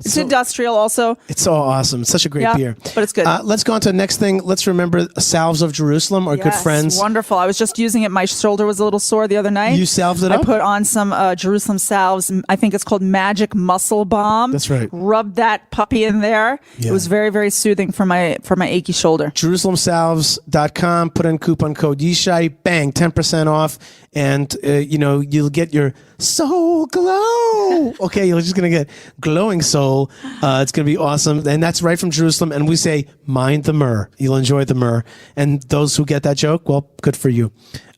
It's industrial also. It's so awesome. It's such a great beer. But it's good. Let's go on to the next thing. Let's remember Salves of Jerusalem, our good friends. Wonderful. I was just using it. My shoulder was a little sore the other night. You salved it up? I put on some Jerusalem salves. I think it's called Magic Muscle Balm. That's right. Rubbed that puppy in there. Yeah. It was very, very soothing for my achy shoulder. JerusalemSalves.com. Put in coupon code Yishai. Bang, 10% off. And, you'll get your soul glow. Okay, you're just going to get glowing soul. It's going to be awesome. And that's right from Jerusalem. And we say, mind the myrrh. You'll enjoy the myrrh. And those who get that joke, well, good for you.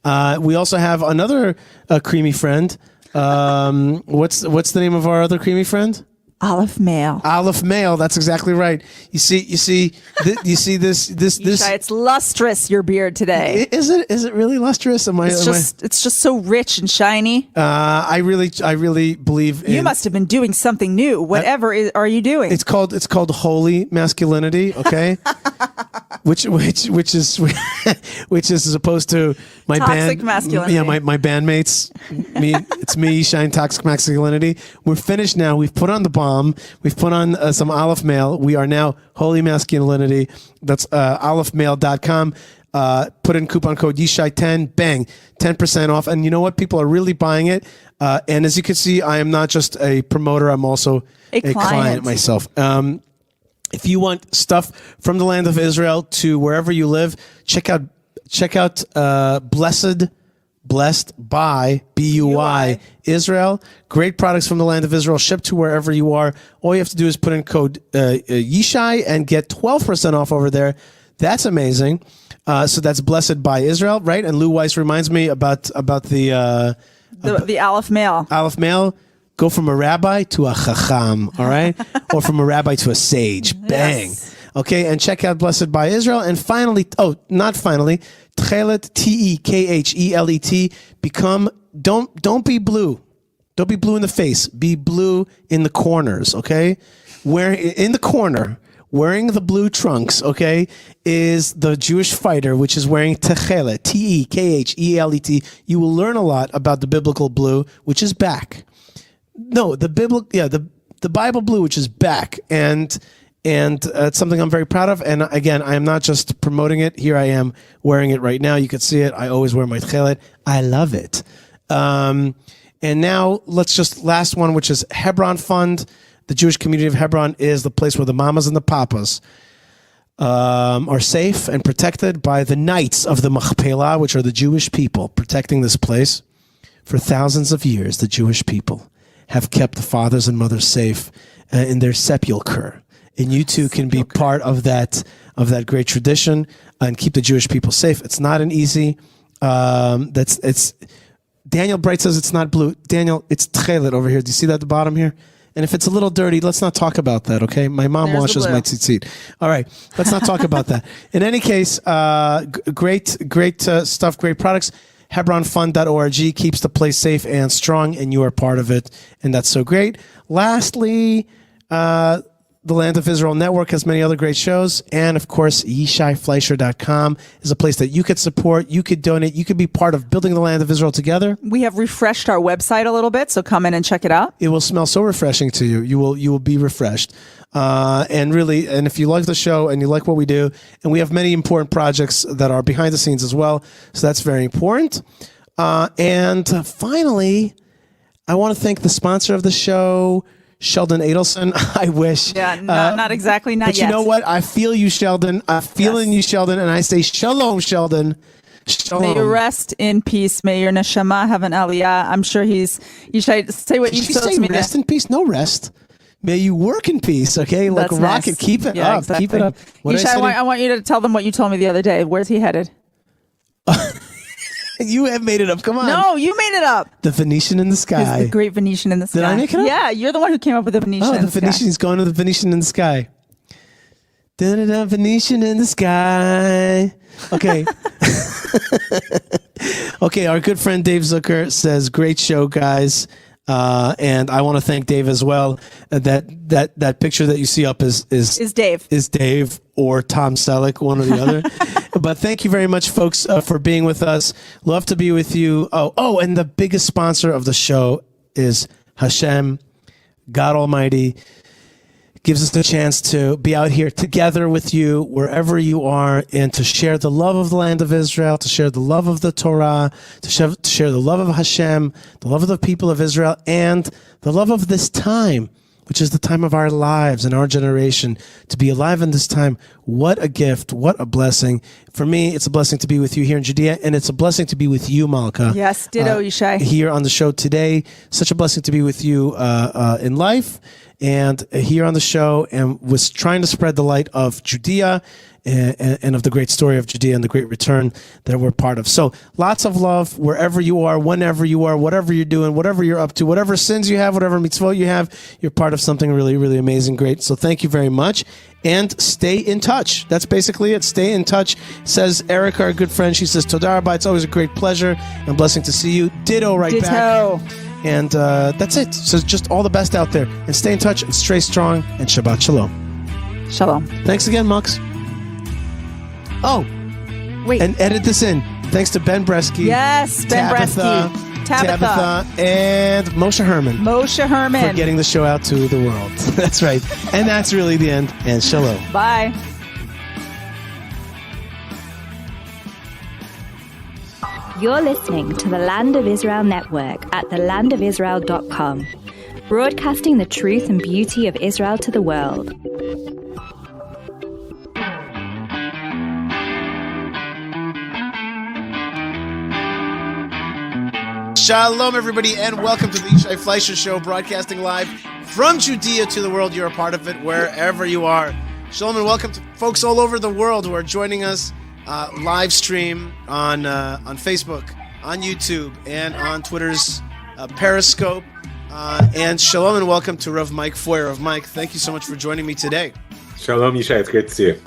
We also have another creamy friend. What's the name of our other creamy friend? Aleph Male. Aleph Male. That's exactly right. You see this. Yishai, it's lustrous, your beard today. Is it really lustrous? It's just so rich and shiny. I really believe in. You must have been doing something new. Whatever are you doing? It's called holy masculinity. Okay. which is as opposed to my toxic masculinity. Yeah, my bandmates. It's me, Yishai, and toxic masculinity. We're finished now. We've put on the bomb. We've put on some Aleph Male. We are now holy masculinity. That's alephmale.com. Put in coupon code Yishai10. Bang, 10% off. And you know what? People are really buying it. And as you can see, I am not just a promoter. I'm also a client myself. If you want stuff from the land of Israel to wherever you live, check out Blessed by BUI Israel. Great products from the land of Israel, shipped to wherever you are. All you have to do is put in code Yishai and get 12% off over there. That's amazing. So that's Blessed by Israel, right? And Lou Weiss reminds me about the Aleph Male. Aleph Male. Go from a rabbi to a chacham, all right? Or from a rabbi to a sage. Bang. Yes. Okay, and check out Blessed by Israel. And finally, not finally, Tchelet, Tekhelet. Don't be blue. Don't be blue in the face. Be blue in the corners, okay? In the corner, wearing the blue trunks, okay, is the Jewish fighter, which is wearing Tchelet, Tekhelet. You will learn a lot about the biblical blue, which is back. No, the Bible blue, which is back, and it's something I'm very proud of. And again, I am not just promoting it. Here I am wearing it right now. You can see it. I always wear my tchelet. I love it. And now last one, which is Hebron Fund. The Jewish community of Hebron is the place where the mamas and the papas are safe and protected by the Knights of the Machpelah, which are the Jewish people protecting this place. For thousands of years, the Jewish people have kept the fathers and mothers safe in their sepulcher. And you too can be part of that great tradition and keep the Jewish people safe. It's not an easy. Daniel Bright says it's not blue. Daniel, it's tchelet over here. Do you see that at the bottom here? And if it's a little dirty, let's not talk about that, okay? My mom washes my tzitzit. All right, let's not talk about that. In any case, great stuff, great products. HebronFund.org keeps the place safe and strong, and you are part of it, and that's so great. Lastly, the Land of Israel Network has many other great shows, and of course, YishaiFleisher.com is a place that you could support, you could donate, you could be part of building the Land of Israel together. We have refreshed our website a little bit, so come in and check it out. It will smell so refreshing to you. You will be refreshed. And if you like the show and you like what we do, and we have many important projects that are behind the scenes as well, so that's very important. And finally, I want to thank the sponsor of the show, Sheldon Adelson. I wish. Yeah, not exactly, not but yet. But you know what? I feel you, Sheldon. I feel in you, Sheldon, and I say Shalom, Sheldon. Shalom. May you rest in peace. May your neshama have an aliyah. I'm sure you should say what you told me. Rest in peace? No rest. May you work in peace, okay? Like That's rocket, nice. Keep it Yeah, up. exactly. Keep it up. Yishai, I want you to tell them what you told me the other day. Where's he headed? You have made it up. Come on. No, you made it up. The Venetian in the sky. The great Venetian in the sky. Did I make it up? Yeah, you're the one who came up with the Venetian in the sky. Venetian. He's going to the Venetian in the sky. Da-da-da, Venetian in the sky. Okay. Okay, our good friend Dave Zucker says, great show, guys. And I want to thank Dave as well. That picture that you see up is Dave. Is Dave or Tom Selleck, one or the other. But thank you very much, folks, for being with us. Love to be with you. Oh, and the biggest sponsor of the show is Hashem, God Almighty. Gives us the chance to be out here together with you wherever you are, and to share the love of the land of Israel, to share the love of the Torah, to share the love of Hashem, the love of the people of Israel, and the love of this time, which is the time of our lives and our generation. To be alive in this time, what a gift, what a blessing. For me, it's a blessing to be with you here in Judea, and it's a blessing to be with you, Malkah. Yes, ditto, Yishai. Here on the show today. Such a blessing to be with you in life. and here on the show, and was trying to spread the light of Judea and of the great story of Judea and the great return that we're part of. So lots of love wherever you are, whenever you are, whatever you're doing, whatever you're up to, whatever sins you have, whatever mitzvot you have, you're part of something really, really amazing, great. So thank you very much. And stay in touch. That's basically it. Stay in touch. Says Erica, our good friend. She says, Toda Rabba, it's always a great pleasure and blessing to see you. Ditto right back. And that's it. So just all the best out there. And stay in touch and stay strong. And Shabbat Shalom. Shalom. Thanks again, Mux. Oh, wait. And edit this in. Thanks to Ben Bresky. Yes, Ben Bresky. Tabitha. And Moshe Herman. For getting the show out to the world. That's right. And that's really the end. And Shalom. Bye. You're listening to the Land of Israel Network at thelandofisrael.com, broadcasting the truth and beauty of Israel to the world. Shalom, everybody, and welcome to the Yishai Fleisher Show, broadcasting live from Judea to the world. You're a part of it wherever you are. Shalom, and welcome to folks all over the world who are joining us live stream on Facebook, on YouTube, and on Twitter's Periscope. And shalom, and welcome to Rav Mike Feuer. Rav Mike, thank you so much for joining me today. Shalom, Yishai. It's great to see you.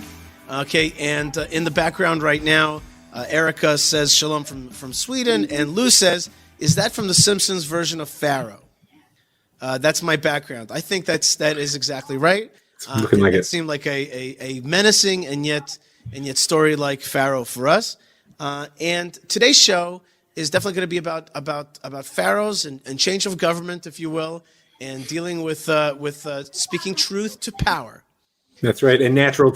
Okay, and in the background right now, Erica says shalom from Sweden, and Lou says, is that from the Simpsons version of Pharaoh? That's my background. I think that is exactly right. Looking like it seemed like a menacing and yet story like Pharaoh for us. And today's show is definitely going to be about pharaohs and change of government, if you will, and dealing with speaking truth to power. That's right, and national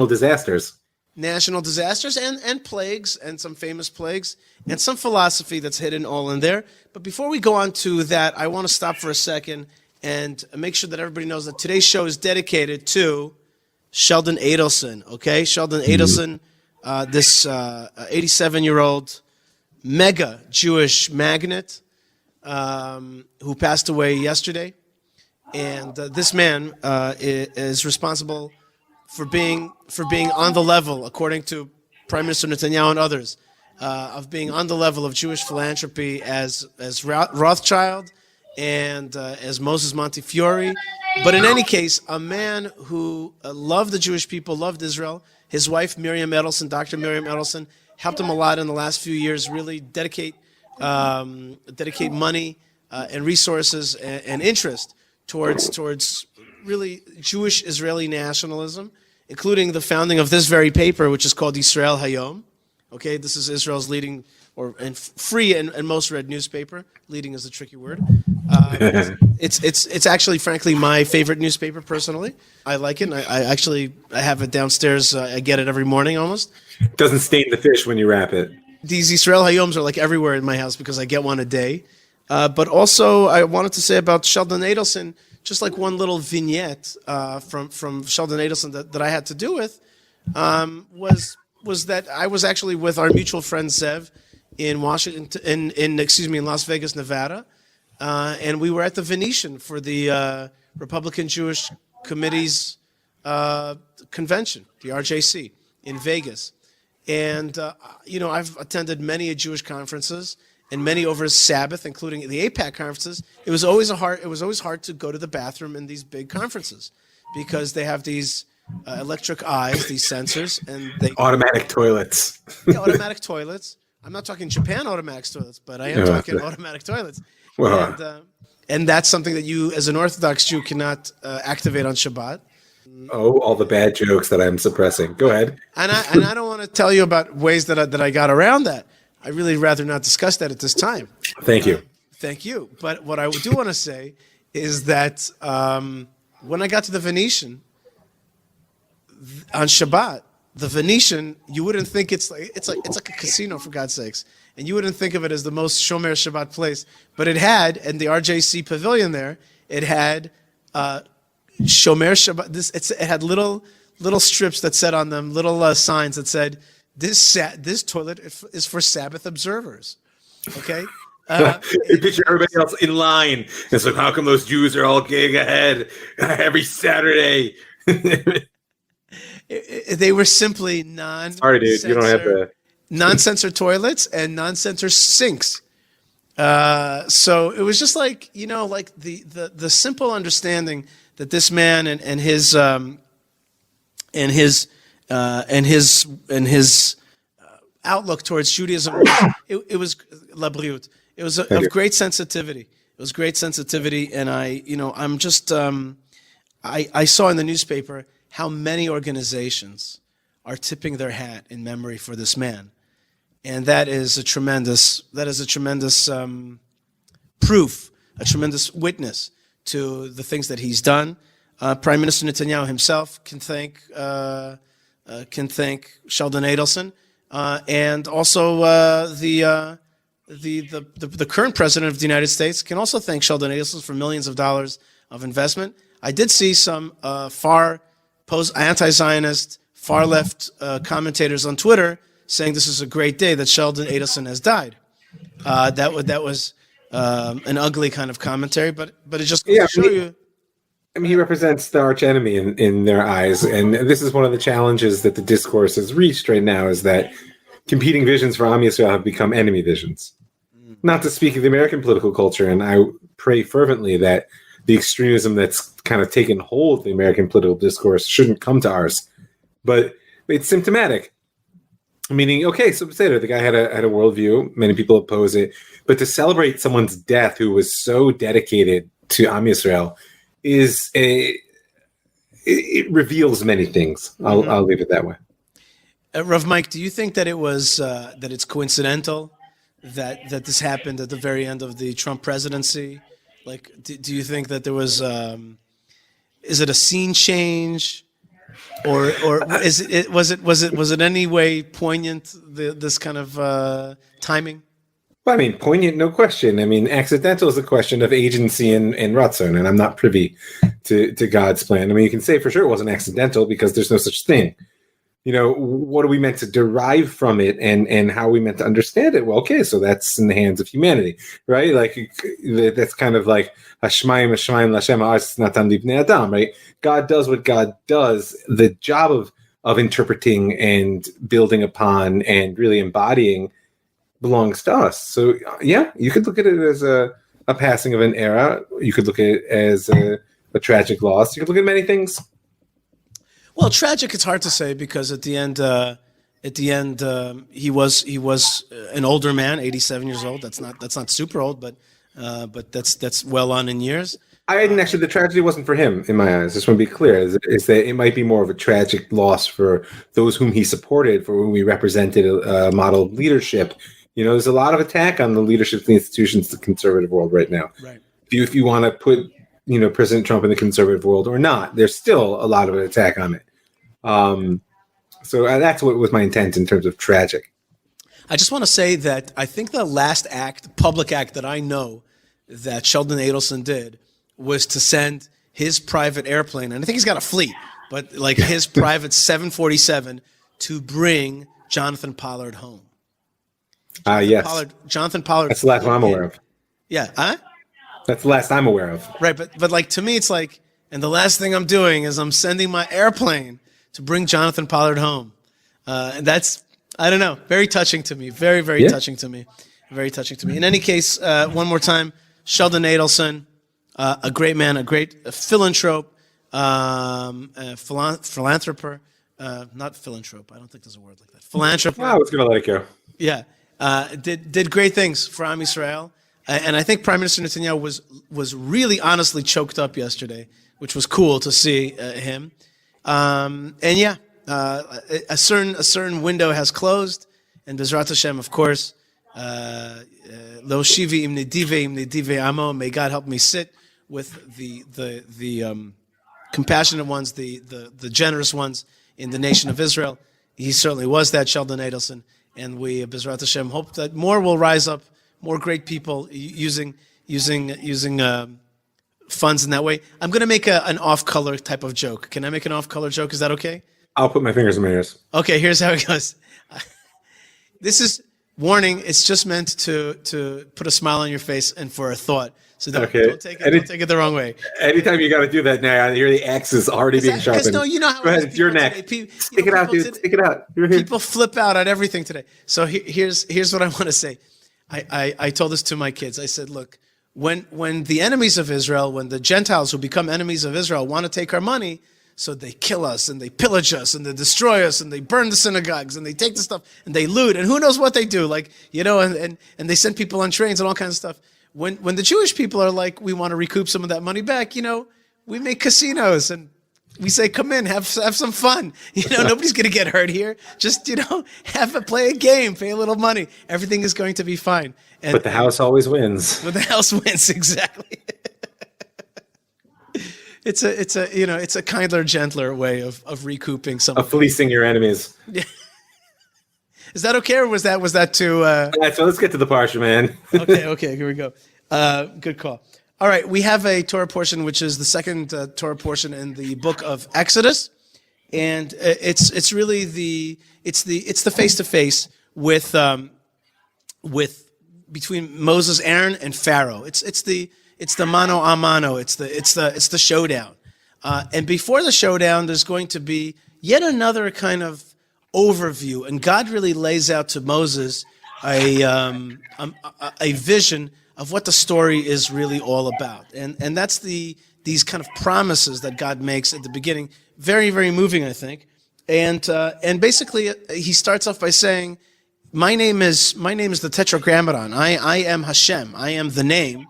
disasters. National disasters and plagues, and some famous plagues, and some philosophy that's hidden all in there. But before we go on to that, I want to stop for a second and make sure that everybody knows that today's show is dedicated to Sheldon Adelson, okay? Sheldon Adelson, this 87-year-old mega Jewish magnate who passed away yesterday. And this man is responsible for being on the level, according to Prime Minister Netanyahu and others, of being on the level of Jewish philanthropy as Rothschild and as Moses Montefiore. But in any case, a man who loved the Jewish people, loved Israel. His wife, Miriam Edelson, Dr. Miriam Edelson, helped him a lot in the last few years, really dedicate money and resources and interest towards really Jewish Israeli nationalism, including the founding of this very paper, which is called Yisrael Hayom. Okay, this is Israel's leading and free and most read newspaper. Leading is a tricky word. It's actually, frankly, my favorite newspaper personally. I like it. I have it downstairs. I get it every morning almost. Doesn't stain the fish when you wrap it. These Yisrael Hayoms are like everywhere in my house because I get one a day. But also, I wanted to say about Sheldon Adelson, just like one little vignette from Sheldon Adelson that I had to do with was that I was actually with our mutual friend Zev in Washington, in Las Vegas, Nevada, and we were at the Venetian for the Republican Jewish Committee's convention, the RJC in Vegas, and I've attended many Jewish conferences and many over Sabbath, including the AIPAC conferences. It was always hard to go to the bathroom in these big conferences because they have these electric eyes, these sensors, and they automatic toilets. Yeah, automatic toilets. I'm not talking Japan automatic toilets, but I am talking automatic toilets. Well, and that's something that you, as an Orthodox Jew, cannot activate on Shabbat. Oh, all the bad jokes that I'm suppressing. Go ahead. And I don't want to tell you about ways that I got around that. I really rather not discuss that at this time. Thank you. Thank you. But what I do want to say is that when I got to the Venetian on Shabbat, the Venetian, you wouldn't think it's like a casino, for God's sakes, and you wouldn't think of it as the most Shomer Shabbat place. But it had, in the RJC pavilion there, it had Shomer Shabbat. It had little strips that said on them, little signs that said, this toilet is for Sabbath observers. Okay, You picture everybody else in line. It's like, how come those Jews are all gig ahead every Saturday? They were simply Sorry, dude. You don't have to. non-sensor toilets and non-sensor sinks. So it was just like, like the simple understanding that this man and his outlook towards Judaism, it was la briut. It was of great sensitivity. It was great sensitivity, and I'm just I saw in the newspaper how many organizations are tipping their hat in memory for this man, and that is a tremendous proof, a tremendous witness to the things that he's done. Prime Minister Netanyahu himself can thank Sheldon Adelson, and also the current president of the United States can also thank Sheldon Adelson for millions of dollars of investment. I did see some anti-Zionist, far-left commentators on Twitter saying this is a great day that Sheldon Adelson has died. That was an ugly kind of commentary, but it just goes to show you. I mean, he represents the arch enemy in their eyes, and this is one of the challenges that the discourse has reached right now, is that competing visions for Am Yisrael have become enemy visions. Not to speak of the American political culture, and I pray fervently that the extremism that's kind of taken hold of the American political discourse shouldn't come to ours. But it's symptomatic. Meaning, okay, so the guy had a worldview, many people oppose it, but to celebrate someone's death who was so dedicated to Am Yisrael it reveals many things. I'll leave it that way. Rav Mike, do you think that it was that it's coincidental that this happened at the very end of the Trump presidency? Like, do you think that there was is it a scene change, or was it any way poignant, this kind of timing? Well, I mean, poignant, no question. I mean, accidental is a question of agency and ratzon, and I'm not privy to God's plan. I mean, you can say for sure it wasn't accidental because there's no such thing. What are we meant to derive from it, and how are we meant to understand it? Well, okay, so that's in the hands of humanity, right? Like, that's kind of like Hashmayim Lashem Ha'aretz Natan Libnei Adam, right? God does what God does. The job of interpreting and building upon and really embodying belongs to us. So, yeah, you could look at it as a passing of an era. You could look at it as a tragic loss. You could look at many things. Well, tragic, it's hard to say, because at the end, he was an older man, 87 years old. That's not super old, but that's well on in years. I didn't actually. The tragedy wasn't for him, in my eyes. Just want to be clear: is that it might be more of a tragic loss for those whom he supported, for whom he represented a model of leadership. There's a lot of attack on the leadership of the institutions of the conservative world right now. Right. If you want to put President Trump in the conservative world or not, there's still a lot of an attack on it. So that's what was my intent in terms of tragic. I just want to say that I think the last public act that I know that Sheldon Adelson did was to send his private airplane, and I think he's got a fleet, but like his private 747 to bring Jonathan Pollard home. Yes. Jonathan Pollard. That's the last one I'm aware of. Yeah. Huh? That's the last I'm aware of. Right. But like, to me, it's like, and the last thing I'm doing is I'm sending my airplane to bring Jonathan Pollard home. And that's, I don't know, very touching to me. Very, very touching to me. Very touching to me. In any case, one more time, Sheldon Adelson, a great man, a great philanthrope, philanthropist, not philanthrope. I don't think there's a word like that. Philanthropist. I was going to let it go. Yeah. Did great things for Am Yisrael. And I think Prime Minister Netanyahu was really honestly choked up yesterday, which was cool to see him. And yeah, a certain window has closed, and Bezrat Hashem, of course, Lo shivi im nedive amo. May God help me sit with the compassionate ones, the generous ones in the nation of Israel. He certainly was that, Sheldon Adelson, and we, Bezrat Hashem, hope that more will rise up, more great people using funds in that way. I'm going to make an off-color type of joke. Can I make an off-color joke? Is that okay? I'll put my fingers in my ears. Okay, here's how it goes. This warning, it's just meant to put a smile on your face and for a thought. So don't take it the wrong way. Anytime you got to do that now, I hear the axe is already being sharpened. Because no, you know how Go ahead, it's your neck. Stick it out, dude. Stick it out. People flip out at everything today. So here's what I want to say. I told this to my kids. I said, look, when the enemies of Israel, when the Gentiles who become enemies of Israel want to take our money, so they kill us and they pillage us and they destroy us and they burn the synagogues and they take the stuff and they loot and who knows what they do, and they send people on trains and all kinds of stuff. When the Jewish people are like, we want to recoup some of that money back, we make casinos and we say, come in, have some fun. Nobody's going to get hurt here. Just, play a game, pay a little money. Everything is going to be fine. But the house always wins. But the house wins, exactly. It's a kinder, gentler way of recouping some. Of fleecing your enemies. Yeah. Is that okay, or was that too? So let's get to the parsha, man. Okay, here we go. Good call. All right, we have a Torah portion, which is the second Torah portion in the book of Exodus, and it's really the face to face with between Moses, Aaron, and Pharaoh. It's the mano a mano. It's the showdown, and before the showdown, there's going to be yet another kind of overview, and God really lays out to Moses a vision of what the story is really all about, and that's these kind of promises that God makes at the beginning. Very, very moving, I think, and basically he starts off by saying, "My name is the Tetragrammaton. I am Hashem. I am the name.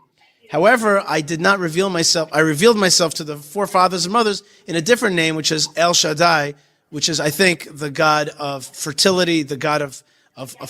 However, I did not reveal myself. I revealed myself to the forefathers and mothers in a different name, which is El Shaddai, which is, I think, the God of fertility, the God of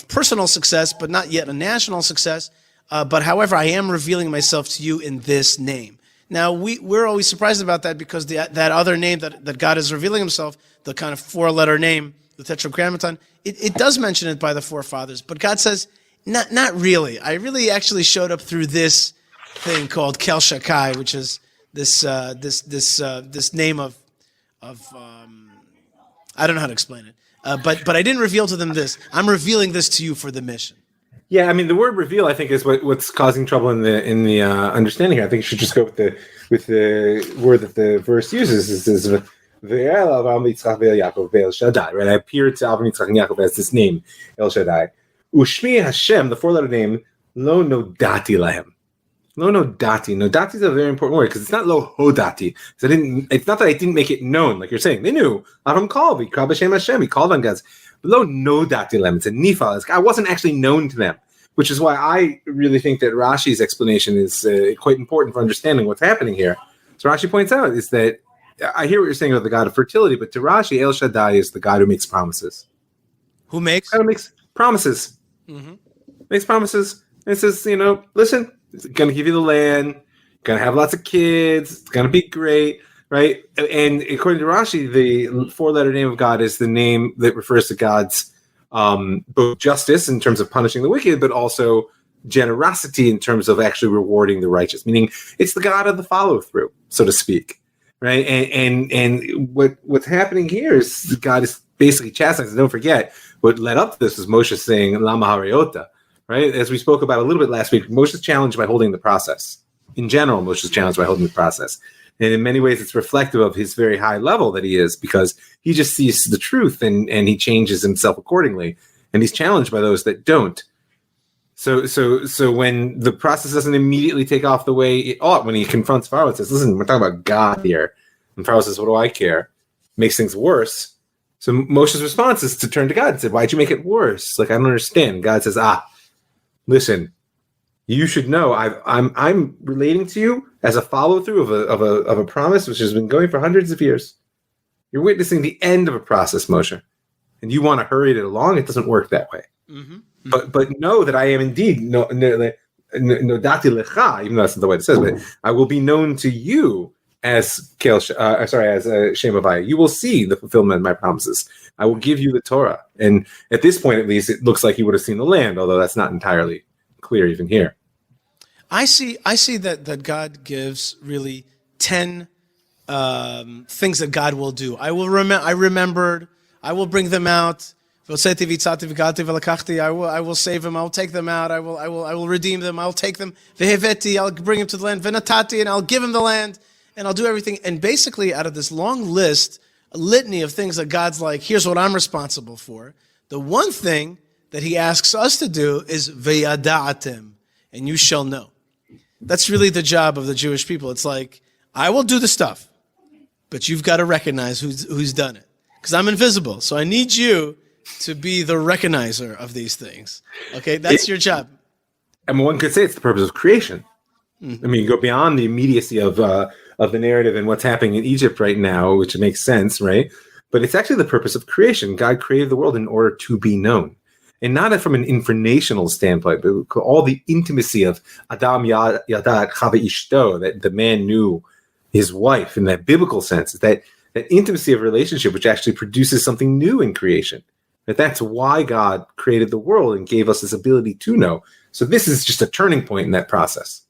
personal success, but not yet a national success. But however, I am revealing myself to you in this name." Now, we're always surprised about that because that other name that God is revealing himself, the kind of four-letter name, the Tetragrammaton, it does mention it by the forefathers. But God says, not really. I really actually showed up through this thing called Kel Shakai, which is this name of I don't know how to explain it, but I didn't reveal to them this. I'm revealing this to you for the mission. Yeah, I mean, the word "reveal" I think is what's causing trouble in the understanding here. I think you should just go with the word that the verse uses. It says "Ve'el Avram Yitzchak Yaakov Ve'el Shaddai." Right? I appeared to Avram Yitzchak and Yaakov as this name El Shaddai. Ushmi Hashem, the four-letter name, Lo Nodati Lahem. Lo Nodati. Nodati is a very important word because it's not Lo Hodati. It's not that I didn't make it known, like you're saying. They knew. Avram called. He called B'Shem Hashem. He called on God's. But Lo Nodati Lahem. It's a nifal. I wasn't actually known to them, which is why I really think that Rashi's explanation is quite important for understanding what's happening here. So Rashi points out is that I hear what you're saying about the God of fertility, but to Rashi, El Shaddai is the God who makes promises. Who makes? God who makes promises. Mm-hmm. Makes promises. And it says, listen, it's going to give you the land, going to have lots of kids, it's going to be great, right? And according to Rashi, the four-letter name of God is the name that refers to God's both justice in terms of punishing the wicked, but also generosity in terms of actually rewarding the righteous. Meaning, it's the God of the follow-through, so to speak, right? And what's happening here is God is basically chastising. Don't forget, what led up to this was Moshe saying "Lama Hariota," right? As we spoke about a little bit last week, Moshe's challenged by holding the process. In general, Moshe's challenged by holding the process. And in many ways, it's reflective of his very high level that he is, because he just sees the truth and he changes himself accordingly. And he's challenged by those that don't. So when the process doesn't immediately take off the way it ought, when he confronts Pharaoh and says, "Listen, we're talking about God here," and Pharaoh says, "What do I care?" Makes things worse. So Moshe's response is to turn to God and say, "Why'd you make it worse? Like, I don't understand." God says, listen, you should know I'm relating to you as a follow through of a promise which has been going for hundreds of years. You're witnessing the end of a process, Moshe, and you want to hurry it along. It doesn't work that way. Mm-hmm. But know that I am indeed nodati lecha, even though that's not the way it says, but I will be known to you as Shem Havaya. You will see the fulfillment of my promises. I will give you the Torah. And at this point, at least, it looks like he would have seen the land, although that's not entirely clear even here. I see that God gives really 10 things that God will do. I remembered. I will bring them out. I will save him. I will take them out. I will redeem them. I'll take them. I'll bring him to the land. And I'll give him the land. And I'll do everything. And basically, out of this long list, a litany of things that God's like, here's what I'm responsible for. The one thing that he asks us to do is v'yada'atem, and you shall know. That's really the job of the Jewish people. It's like, I will do the stuff, but you've got to recognize who's done it. Because I'm invisible, so I need you to be the recognizer of these things. Okay, that's your job. And one could say it's the purpose of creation. I mean, go beyond the immediacy of the narrative and what's happening in Egypt right now, which makes sense, right? But it's actually the purpose of creation. God created the world in order to be known. And not from an informational standpoint, but all the intimacy of Adam Yadat Chava Ishto, that the man knew his wife in that biblical sense, that intimacy of relationship, which actually produces something new in creation. That's why God created the world and gave us this ability to know. So this is just a turning point in that process.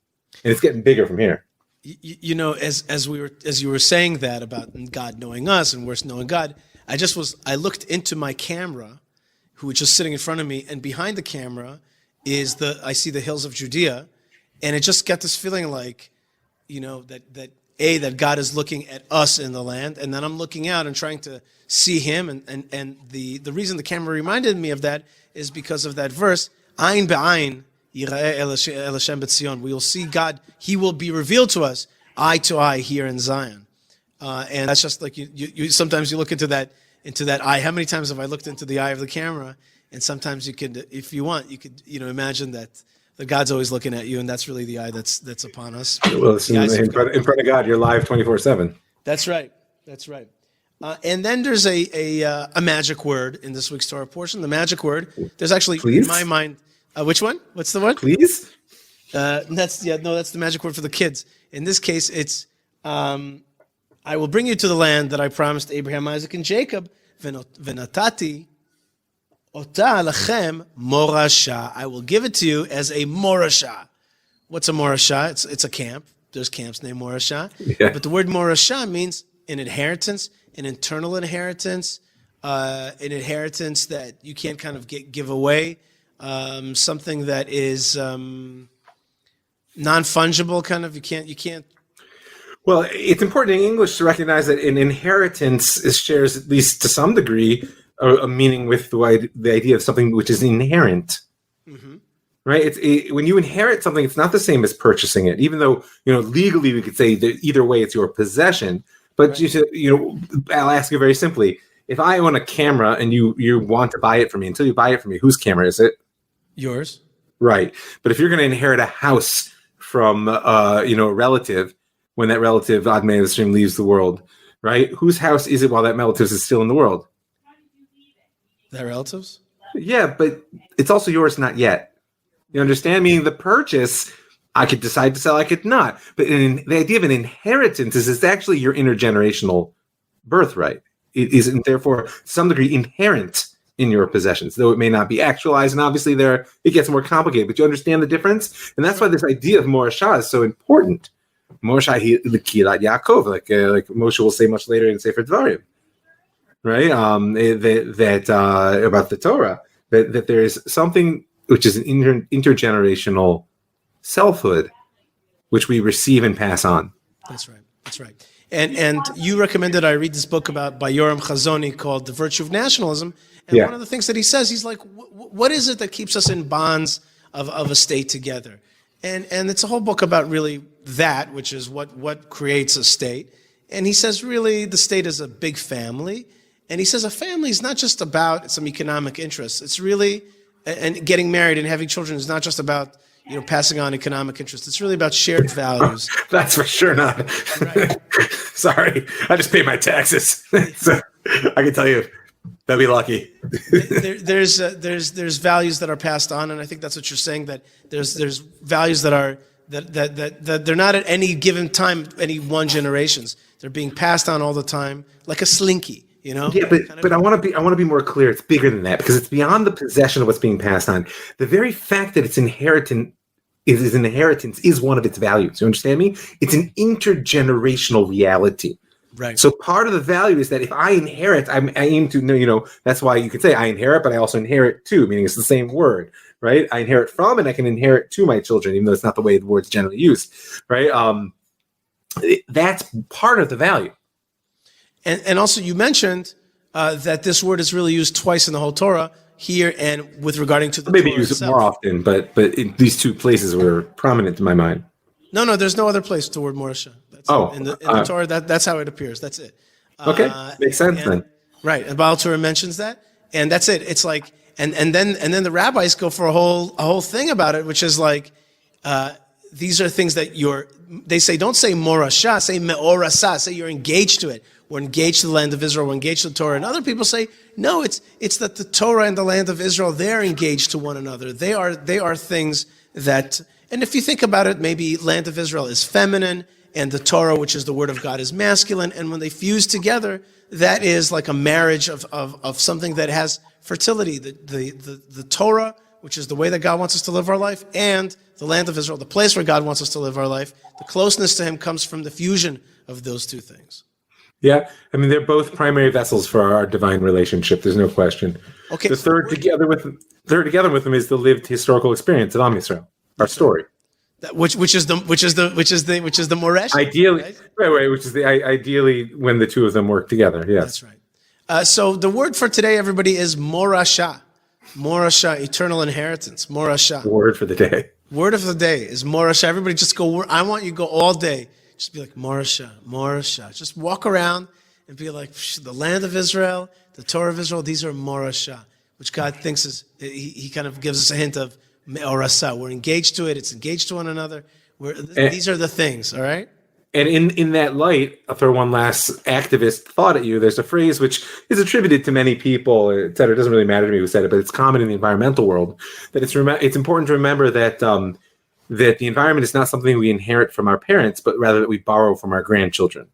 And it's getting bigger from here. You know, as you were saying that about God knowing us and we're knowing God, I looked into my camera, who was just sitting in front of me, and behind the camera I see the hills of Judea, and it just got this feeling like, you know, that God is looking at us in the land, and then I'm looking out and trying to see him, and the reason the camera reminded me of that is because of that verse, Ein be'ain yira'eh el Hashem b'Tzion. We will see God, he will be revealed to us, eye to eye here in Zion. And that's just like you sometimes you look into that eye. How many times have I looked into the eye of the camera? And sometimes you could, if you want, you could, imagine that God's always looking at you, and that's really the eye that's upon us. Well, in front of God, you're live 24/7. That's right. That's right. And then there's a magic word in this week's Torah portion. The magic word. There's actually, in my mind, which one? What's the word? Please. That's the magic word for the kids. In this case, it's I will bring you to the land that I promised Abraham, Isaac, and Jacob. Venatati ota lachem morasha. I will give it to you as a morasha. What's a morasha? It's a camp. There's camps named morasha. Yeah. But the word morasha means an inheritance, an internal inheritance, an inheritance that you can't kind of give away, something that is non-fungible, kind of. You can't. Well, it's important in English to recognize that an inheritance shares, at least to some degree, a meaning with the idea of something which is inherent. Mm-hmm. Right? When you inherit something, it's not the same as purchasing it. Even though legally we could say that either way it's your possession. But right. I'll ask you very simply: if I own a camera and you want to buy it from me, until you buy it from me, whose camera is it? Yours. Right. But if you're going to inherit a house from a relative, when that relative, odd man of the stream, leaves the world, right? Whose house is it while that relative is still in the world? Their relatives? Yeah, but it's also yours, not yet. You understand? Meaning the purchase, I could decide to sell, I could not. But the idea of an inheritance is it's actually your intergenerational birthright. It is, and therefore, to some degree, inherent in your possessions, though it may not be actualized. And obviously, it gets more complicated. But you understand the difference? And that's why this idea of Morashah is so important. Moshe Kirat Yaakov, like Moshe will say much later in Sefer Dvarim, right? That about the Torah, that there is something which is an intergenerational selfhood, which we receive and pass on. That's right. That's right. And you recommended I read this book by Yoram Chazoni called The Virtue of Nationalism. And one of the things that he says, he's like, what is it that keeps us in bonds of a state together? And it's a whole book about really that, which is what creates a state. And he says, really, the state is a big family. And he says a family is not just about some economic interests. It's really, and getting married and having children is not just about, passing on economic interests. It's really about shared values. That's for sure not. Right. Sorry, I just paid my taxes. So I can tell you, that'd be lucky. There's values that are passed on, and I think that's what you're saying. That there's values that are that they're not at any given time, any one generations. They're being passed on all the time, like a slinky. Yeah, but I want to be more clear. It's bigger than that because it's beyond the possession of what's being passed on. The very fact that it's inheritance is one of its values. You understand me? It's an intergenerational reality. Right. So part of the value is that if I inherit, I aim to, that's why you could say I inherit, but I also inherit too, meaning it's the same word, right? I inherit from and I can inherit to my children, even though it's not the way the word's generally used, right? That's part of the value. And also you mentioned that this word is really used twice in the whole Torah, here and with regarding to the Maybe Torah use itself. it more often, but in these two places were prominent in my mind. No, there's no other place the word Morasha. In the Torah, that's how it appears. That's it. Okay, makes sense then. Right, and Baal Torah mentions that, and that's it. It's like, and then the rabbis go for a whole thing about it, which is like, these are things that they say, don't say Morasha, say Me'orasa, say you're engaged to it. We're engaged to the land of Israel, we're engaged to the Torah. And other people say, no, it's that the Torah and the land of Israel, they're engaged to one another. They are things that, and if you think about it, maybe land of Israel is feminine, and the Torah, which is the word of God, is masculine. And when they fuse together, that is like a marriage of something that has fertility. The Torah, which is the way that God wants us to live our life, and the land of Israel, the place where God wants us to live our life, the closeness to him comes from the fusion of those two things. Yeah, I mean, they're both primary vessels for our divine relationship. There's no question. Okay. The third together with them is the lived historical experience of Am Yisrael, our story. Which is the Moresh. Ideally, right. Which is ideally when the two of them work together. Yes, that's right. So the word for today, everybody, is Morasha. Morasha, eternal inheritance. Morasha. Word for the day. Word of the day is Morasha. Everybody, just go. I want you to go all day. Just be like Morasha, Morasha. Just walk around and be like, the land of Israel, the Torah of Israel. These are Morasha, which God thinks is. He kind of gives us a hint of. Me'orasa. We're engaged to it. It's engaged to one another. These are the things, all right? And in that light, I'll throw one last activist thought at you. There's a phrase which is attributed to many people, et cetera. It doesn't really matter to me who said it, but it's common in the environmental world, that it's important to remember that that the environment is not something we inherit from our parents, but rather that we borrow from our grandchildren.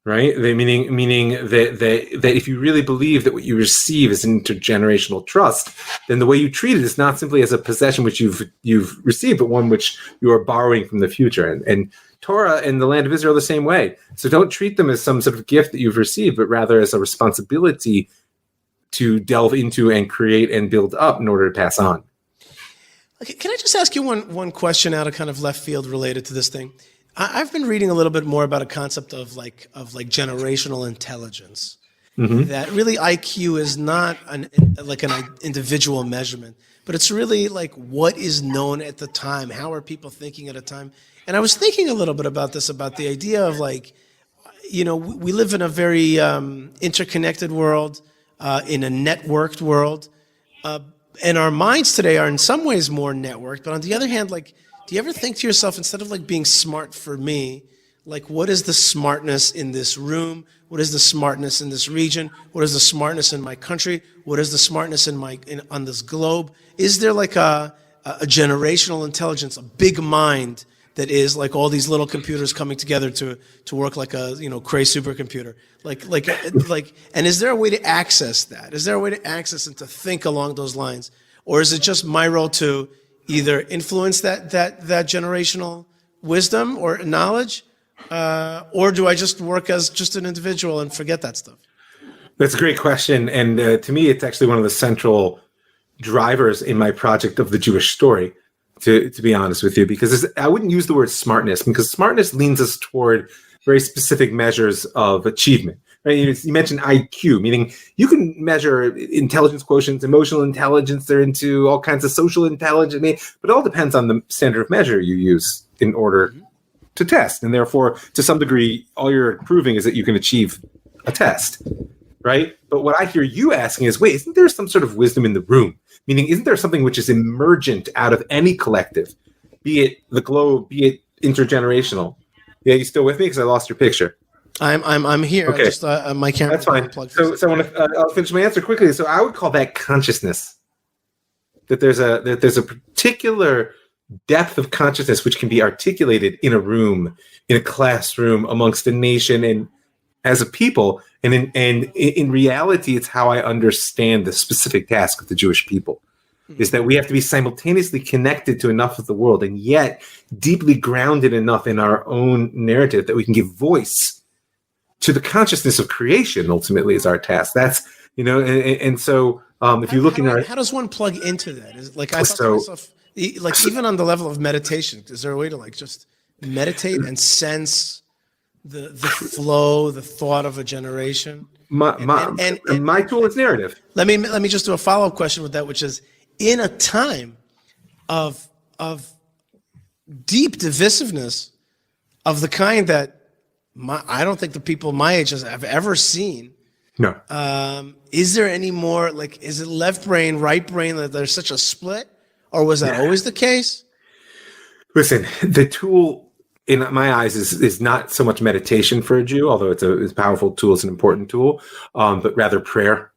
Right? Meaning that if you really believe that what you receive is intergenerational trust, then the way you treat it is not simply as a possession which you've received, but one which you are borrowing from the future. And Torah and the land of Israel are the same way. So don't treat them as some sort of gift that you've received, but rather as a responsibility to delve into and create and build up in order to pass on. Okay, can I just ask you one question out of kind of left field related to this thing? I've been reading a little bit more about a concept of generational intelligence. Mm-hmm. That really IQ is not an individual measurement, but it's really like what is known at the time. How are people thinking at a time? And I was thinking a little bit about this, about the idea of we live in a very interconnected world, in a networked world, and our minds today are in some ways more networked. But on the other hand, do you ever think to yourself, instead of being smart for me, what is the smartness in this room? What is the smartness in this region? What is the smartness in my country? What is the smartness on this globe? Is there a generational intelligence, a big mind that is like all these little computers coming together to work like a cray supercomputer? And is there a way to access that? Is there a way to access and to think along those lines, or is it just my role to either influence that generational wisdom or knowledge, or do I just work as just an individual and forget that stuff? That's a great question. And to me, it's actually one of the central drivers in my project of the Jewish story, to be honest with you, because I wouldn't use the word smartness, because smartness leans us toward very specific measures of achievement. Right? You mentioned IQ, meaning you can measure intelligence quotients, emotional intelligence, they're into all kinds of social intelligence, but it all depends on the standard of measure you use in order to test. And therefore, to some degree, all you're proving is that you can achieve a test, right? But what I hear you asking is, wait, isn't there some sort of wisdom in the room? Meaning, isn't there something which is emergent out of any collective, be it the globe, be it intergenerational? Yeah, you still with me? Because I lost your picture. I'm here. Okay. Just my camera. That's fine. So I want to. I'll finish my answer quickly. So I would call that consciousness. That there's a particular depth of consciousness which can be articulated in a room, in a classroom, amongst a nation, and as a people. And in reality, it's how I understand the specific task of the Jewish people. Is that we have to be simultaneously connected to enough of the world, and yet deeply grounded enough in our own narrative that we can give voice to the consciousness of creation. Ultimately, is our task. That's and so if you look how does one plug into that? Is like I thought to myself, like even on the level of meditation, is there a way to like just meditate and sense the flow, the thought of a generation? My tool is narrative. Let me just do a follow-up question with that, which is, in a time of deep divisiveness of the kind that I don't think the people my age have ever seen. No. Is there any more, like, is it left brain, right brain, that there's such a split? Or was that always the case? Listen, the tool in my eyes is not so much meditation for a Jew, although it's a powerful tool, it's an important tool, but rather prayer.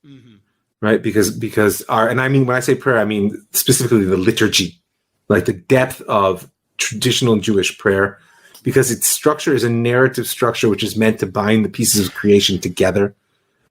Mm-hmm. Right? Because and I mean, when I say prayer, I mean specifically the liturgy, like the depth of traditional Jewish prayer, because its structure is a narrative structure which is meant to bind the pieces of creation together.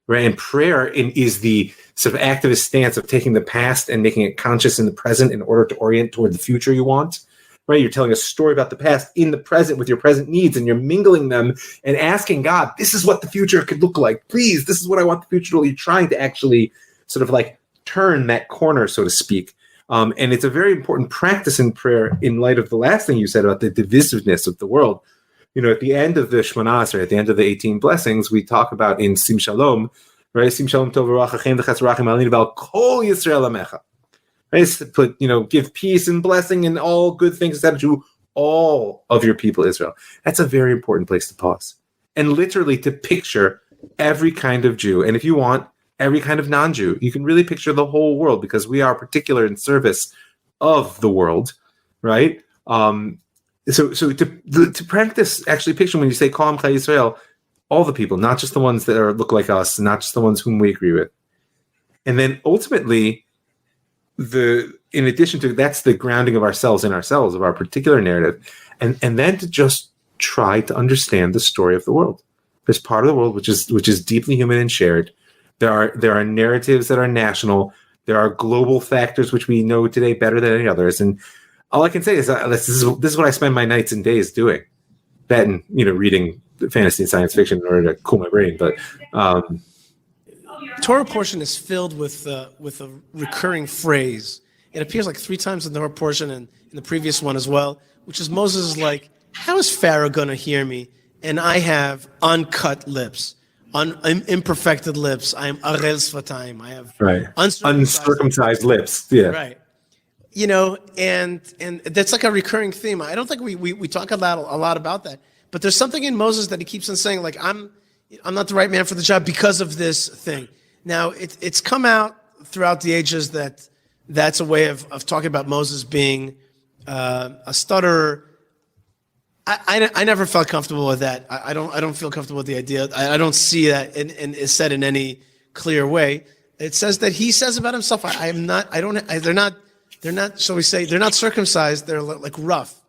Right? And prayer is the sort of activist stance of taking the past and making it conscious in the present in order to orient toward the future you want. Right? You're telling a story about the past in the present with your present needs, and you're mingling them and asking God, this is what the future could look like. Please, this is what I want the future to look like. You're trying to actually sort of like turn that corner, so to speak. And it's a very important practice in prayer in light of the last thing you said about the divisiveness of the world. At the end of the Shemana Esrei, at the end of the 18 blessings, we talk about in Sim Shalom, right? Sim Shalom Tov V'Rachachem V'Chesed Alin about Kol Yisrael Amecha. Right? To put, give peace and blessing and all good things to all of your people, Israel. That's a very important place to pause. And literally to picture every kind of Jew. And if you want, every kind of non-Jew. You can really picture the whole world, because we are particular in service of the world, right? So to practice actually picture when you say Kol Amcha Yisrael, all the people, not just the ones that look like us, not just the ones whom we agree with. And then ultimately, in addition to that's the grounding of ourselves in ourselves, of our particular narrative, and then to just try to understand the story of the world. There's part of the world which is deeply human and shared. There are narratives that are national. There are global factors which we know today better than any others. And all I can say is this is what I spend my nights and days doing. That and reading fantasy and science fiction in order to cool my brain. But Torah portion is filled with a recurring phrase. It appears like 3 times in the Torah portion and in the previous one as well, which is Moses is like, how is Pharaoh going to hear me? And I have uncut lips, imperfected lips. I am arel svatayim. I have uncircumcised lips. Yeah. Right. And that's like a recurring theme. I don't think we talk a lot about that. But there's something in Moses that he keeps on saying, like, I'm not the right man for the job because of this thing. Now, it's come out throughout the ages that's a way of talking about Moses being a stutterer. I never felt comfortable with that. I don't feel comfortable with the idea. I don't see that and is said in any clear way. It says that he says about himself, they're not, shall we say, they're not circumcised. They're like rough.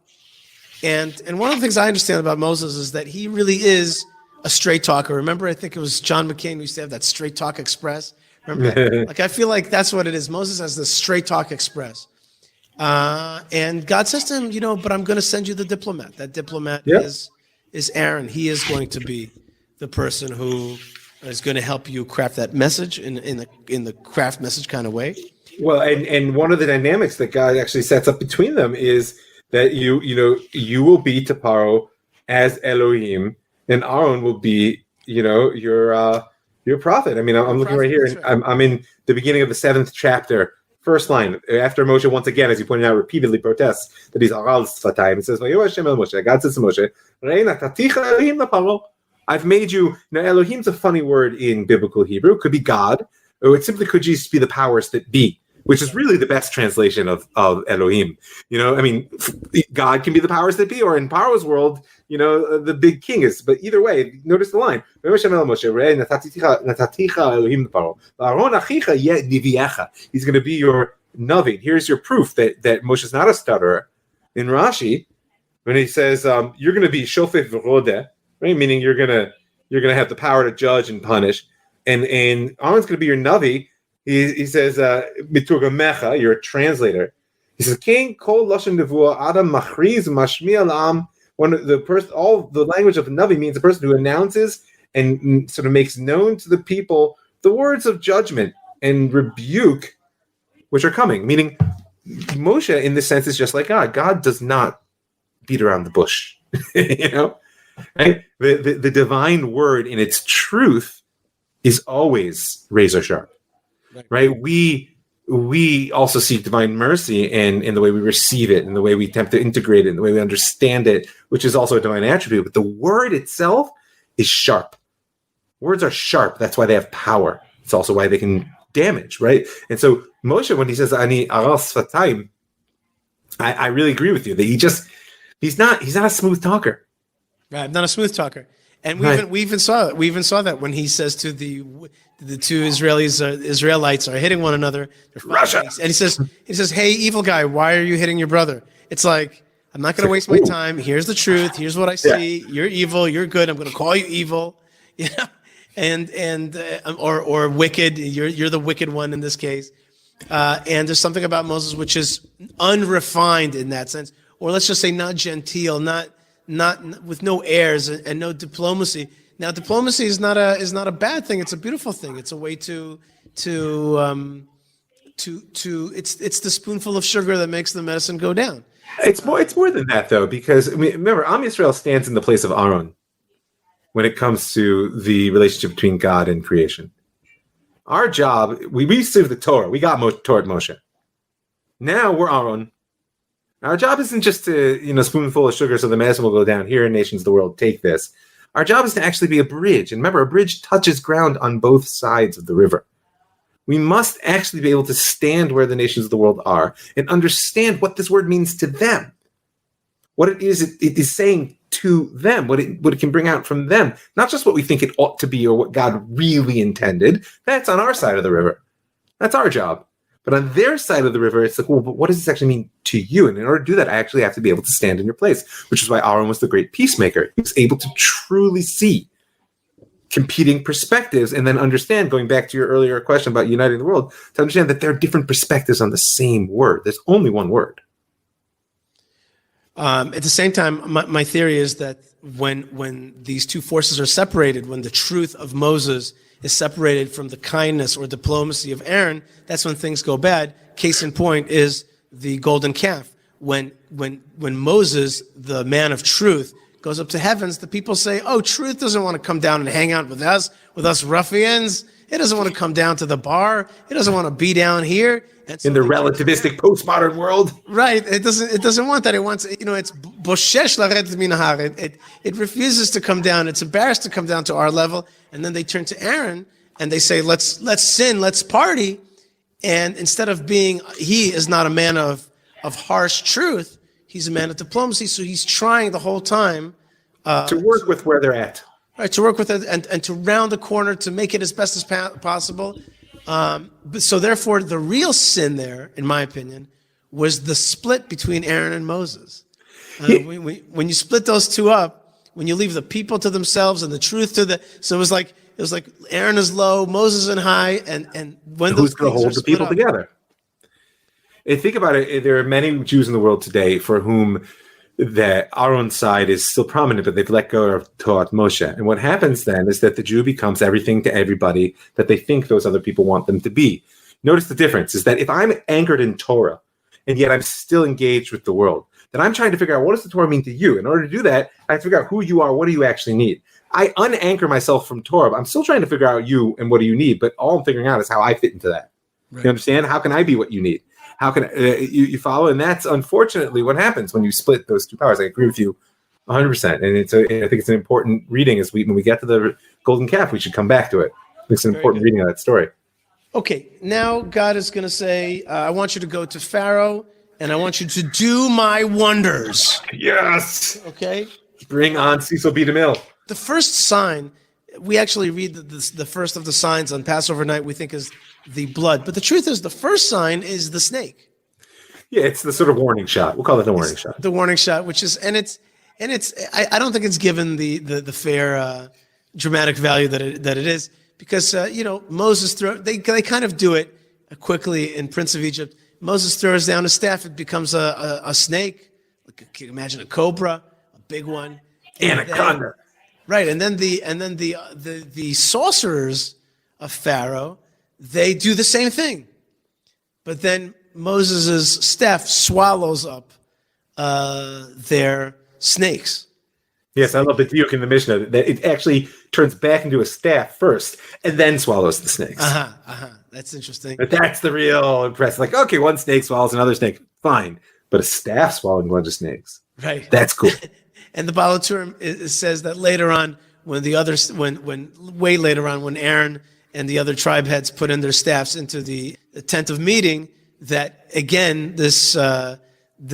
And one of the things I understand about Moses is that he really is a straight talker. Remember, I think it was John McCain who used to have that Straight Talk Express. Remember that? Like, I feel like that's what it is. Moses has the Straight Talk Express. And God says to him, but I'm going to send you the diplomat. That diplomat is Aaron. He is going to be the person who is going to help you craft that message in the craft message kind of way. Well, and one of the dynamics that God actually sets up between them is that you will be to Pharaoh as Elohim, and Aaron will be your prophet. I mean, I'm looking right here, and I'm in the beginning of the 7th chapter. First line, after Moshe, once again, as you pointed out, repeatedly protests that he's aral sfatayim. It says, God says to Moshe, I've made you. Now, Elohim's a funny word in biblical Hebrew. It could be God, or it simply could just be the powers that be, which is really the best translation of Elohim. I mean, God can be the powers that be, or in Pharaoh's world, the big king is. But either way, notice the line. He's going to be your Navi. Here's your proof that Moshe's not a stutterer. In Rashi, when he says you're going to be shofet v'rodeh, right? Meaning you're going to have the power to judge and punish, and Aaron's going to be your Navi. He says, "Miturgamecha," you're a translator. He says, "King kol lashon nevuah adam machriz mashmiel am All the language of a Navi means a person who announces and sort of makes known to the people the words of judgment and rebuke which are coming. Meaning, Moshe, in this sense, is just like God. God does not beat around the bush, right? The divine word in its truth is always razor sharp, right? We also seek divine mercy in the way we receive it, in the way we attempt to integrate it, in the way we understand it, which is also a divine attribute. But the word itself is sharp. Words are sharp. That's why they have power. It's also why they can damage, right? And so Moshe, when he says "Ani aras sfatayim," I really agree with you that he's not a smooth talker. Right, not a smooth talker. And we even saw that when he says to the two Israelites are hitting one another. Russia. And he says, "Hey, evil guy, why are you hitting your brother?" It's like, I'm not going to waste my time. Here's the truth. Here's what I see. Yeah. You're evil. You're good. I'm going to call you evil. Or wicked. You're the wicked one in this case. And there's something about Moses which is unrefined in that sense, or let's just say not genteel, not with no airs and no diplomacy. Now, diplomacy is not a bad thing. It's a beautiful thing. It's a way to it's the spoonful of sugar that makes the medicine go down. It's more than that, though, because remember, Am Yisrael stands in the place of Aaron when it comes to the relationship between God and creation. Our job, we received the Torah. We got Torah at Moshe. Now we're Aaron. Our job isn't just to, spoonful of sugar so the medicine will go down. Here, nations of the world, take this. Our job is to actually be a bridge. And remember, a bridge touches ground on both sides of the river. We must actually be able to stand where the nations of the world are and understand what this word means to them. What it is saying to them, what it can bring out from them. Not just what we think it ought to be or what God really intended. That's on our side of the river. That's our job. But on their side of the river, it's like, well, but what does this actually mean to you? And in order to do that, I actually have to be able to stand in your place, which is why Aaron was the great peacemaker. He was able to truly see competing perspectives and then understand, going back to your earlier question about uniting the world, to understand that there are different perspectives on the same word. There's only one word. At the same time, my theory is that when these two forces are separated, when the truth of Moses is separated from the kindness or diplomacy of Aaron, that's when things go bad. Case in point is the golden calf. When Moses, the man of truth, goes up to heavens, the people say, "Oh, truth doesn't want to come down and hang out with us ruffians. It doesn't want to come down to the bar. It doesn't want to be down here." And so in the relativistic postmodern world, right? It doesn't want that. It wants, it's boshesh laret min har. It refuses to come down. It's embarrassed to come down to our level. And then they turn to Aaron and they say, "Let's sin, let's party." And instead of he is not a man of harsh truth. He's a man of diplomacy. So he's trying the whole time to work with where they're at. Right, to work with it and to round the corner to make it as best as possible. So therefore, the real sin there, in my opinion, was the split between Aaron and Moses. When you split those two up, when you leave the people to themselves and the truth so it was like Aaron is low, Moses is high, and when who's going to hold the people together? And think about it. There are many Jews in the world today for whom that Aaron's side is still prominent, but they've let go of Torah Moshe. And what happens then is that the Jew becomes everything to everybody that they think those other people want them to be. Notice the difference is that if I'm anchored in Torah, and yet I'm still engaged with the world, then I'm trying to figure out, what does the Torah mean to you? In order to do that, I have to figure out who you are, what do you actually need? I unanchor myself from Torah, but I'm still trying to figure out you and what do you need, but all I'm figuring out is how I fit into that. Right. You understand? How can I be what you need? How can you follow? And that's unfortunately what happens when you split those two powers. I agree with you 100%. And I think it's an important reading when we get to the golden calf, we should come back to it. It's an important reading of that story. Okay, now God is going to say, I want you to go to Pharaoh and I want you to do my wonders. Yes. Okay. Bring on Cecil B. DeMille. The first sign, we actually read the first of the signs on Passover night, we think is the blood. But the truth is the first sign is the snake. Yeah, it's the sort of warning shot. We'll call it the warning shot. The warning shot, which is, I don't think it's given the fair dramatic value that it is, because Moses they kind of do it quickly in Prince of Egypt. Moses throws down a staff, it becomes a snake. Can you imagine a cobra, a big one. Anaconda. Right, and then the sorcerers of Pharaoh, they do the same thing, but then Moses' staff swallows up their snakes. Yes, I love the diuk in the Mishnah that it actually turns back into a staff first and then swallows the snakes. That's interesting. But that's the real impressive. Like, okay, one snake swallows another snake, fine, but a staff swallowing a bunch of snakes, right? That's cool. And the Baal HaTurim says that later on, when way later on, when Aaron and the other tribe heads put in their staffs into the tent of meeting, that again this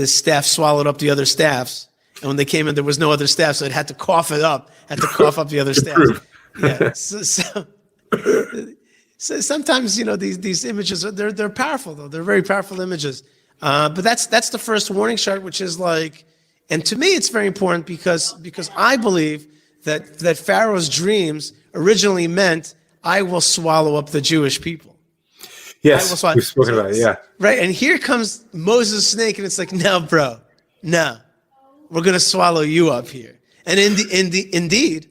staff swallowed up the other staffs. And when they came in, there was no other staff, so it had to cough it up. Had to cough up the other staff. Yeah. So sometimes these images they're powerful though. They're very powerful images. But that's the first warning shot, which is like, and to me it's very important because I believe that Pharaoh's dreams originally meant I will swallow up the Jewish people. Yes, we've spoken about it. Yeah. Right, and here comes Moses' snake, and it's like, no, bro, no. We're going to swallow you up here. And indeed,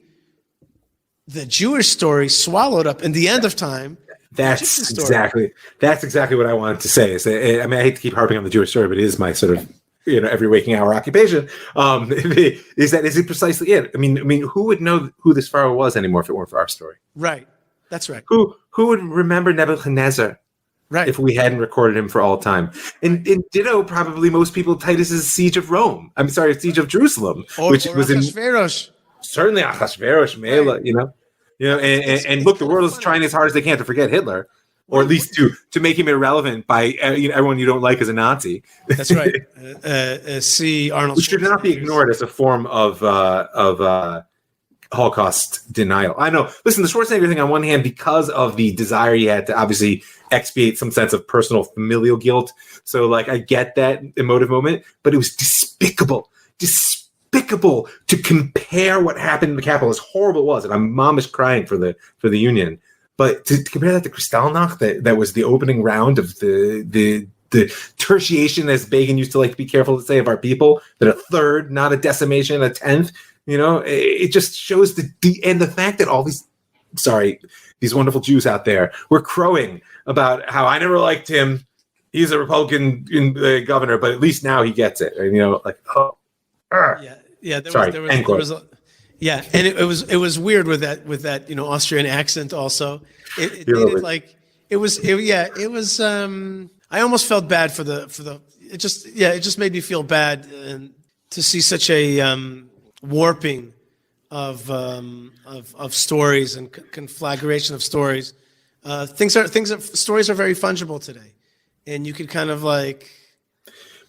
the Jewish story swallowed up in the end of time. That's exactly what I wanted to say. I hate to keep harping on the Jewish story, but it is my sort of every waking hour occupation. Is it precisely it? I mean, who would know who this Pharaoh was anymore if it weren't for our story? Right. That's right. Who would remember Nebuchadnezzar? Right. If we hadn't recorded him for all time. And ditto, probably most people, Titus's siege of Rome. I'm sorry, siege of Jerusalem. Which was Achashverosh. Certainly Achashverosh, Mela, right. and look, the world is trying as hard as they can to forget Hitler, or at least to make him irrelevant by everyone you don't like as a Nazi. That's right. See Arnold. Which should not be ignored as a form of Holocaust denial. I know. Listen, the Schwarzenegger thing on one hand, because of the desire he had to obviously expiate some sense of personal familial guilt. So like, I get that emotive moment, but it was despicable to compare what happened in the Capitol, as horrible it was. And I'm momish crying for the Union, but to compare that to Kristallnacht, that was the opening round of the tertiation, as Begin used to like to be careful to say, of our people, that a third, not a decimation, a tenth. It just shows the fact that all these wonderful Jews out there were crowing about how I never liked him. He's a Republican governor, but at least now he gets it. And, and it was weird with that Austrian accent also. It made it like it was. I almost felt bad for the. It just made me feel bad to see such a warping of stories and conflagration of stories. Stories are very fungible today, and you could kind of like.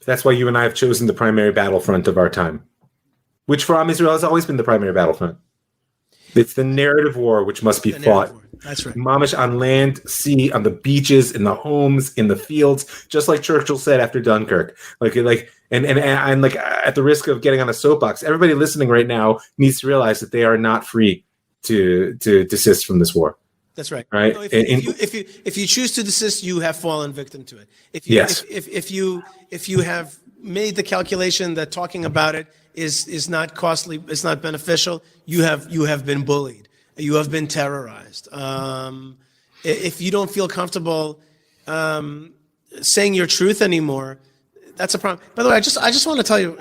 That's why you and I have chosen the primary battlefront of our time, which for Israel has always been the primary battlefront. It's the narrative war which must be fought. That's right. Mamish on land, sea, on the beaches, in the homes, in the fields, just like Churchill said after Dunkirk. And at the risk of getting on a soapbox, everybody listening right now needs to realize that they are not free to desist from this war. That's right. Right. If you choose to desist, you have fallen victim to it. If you have made the calculation that talking about it is not costly, it's not beneficial, you have been bullied. You have been terrorized. If you don't feel comfortable saying your truth anymore, that's a problem. By the way, I just want to tell you,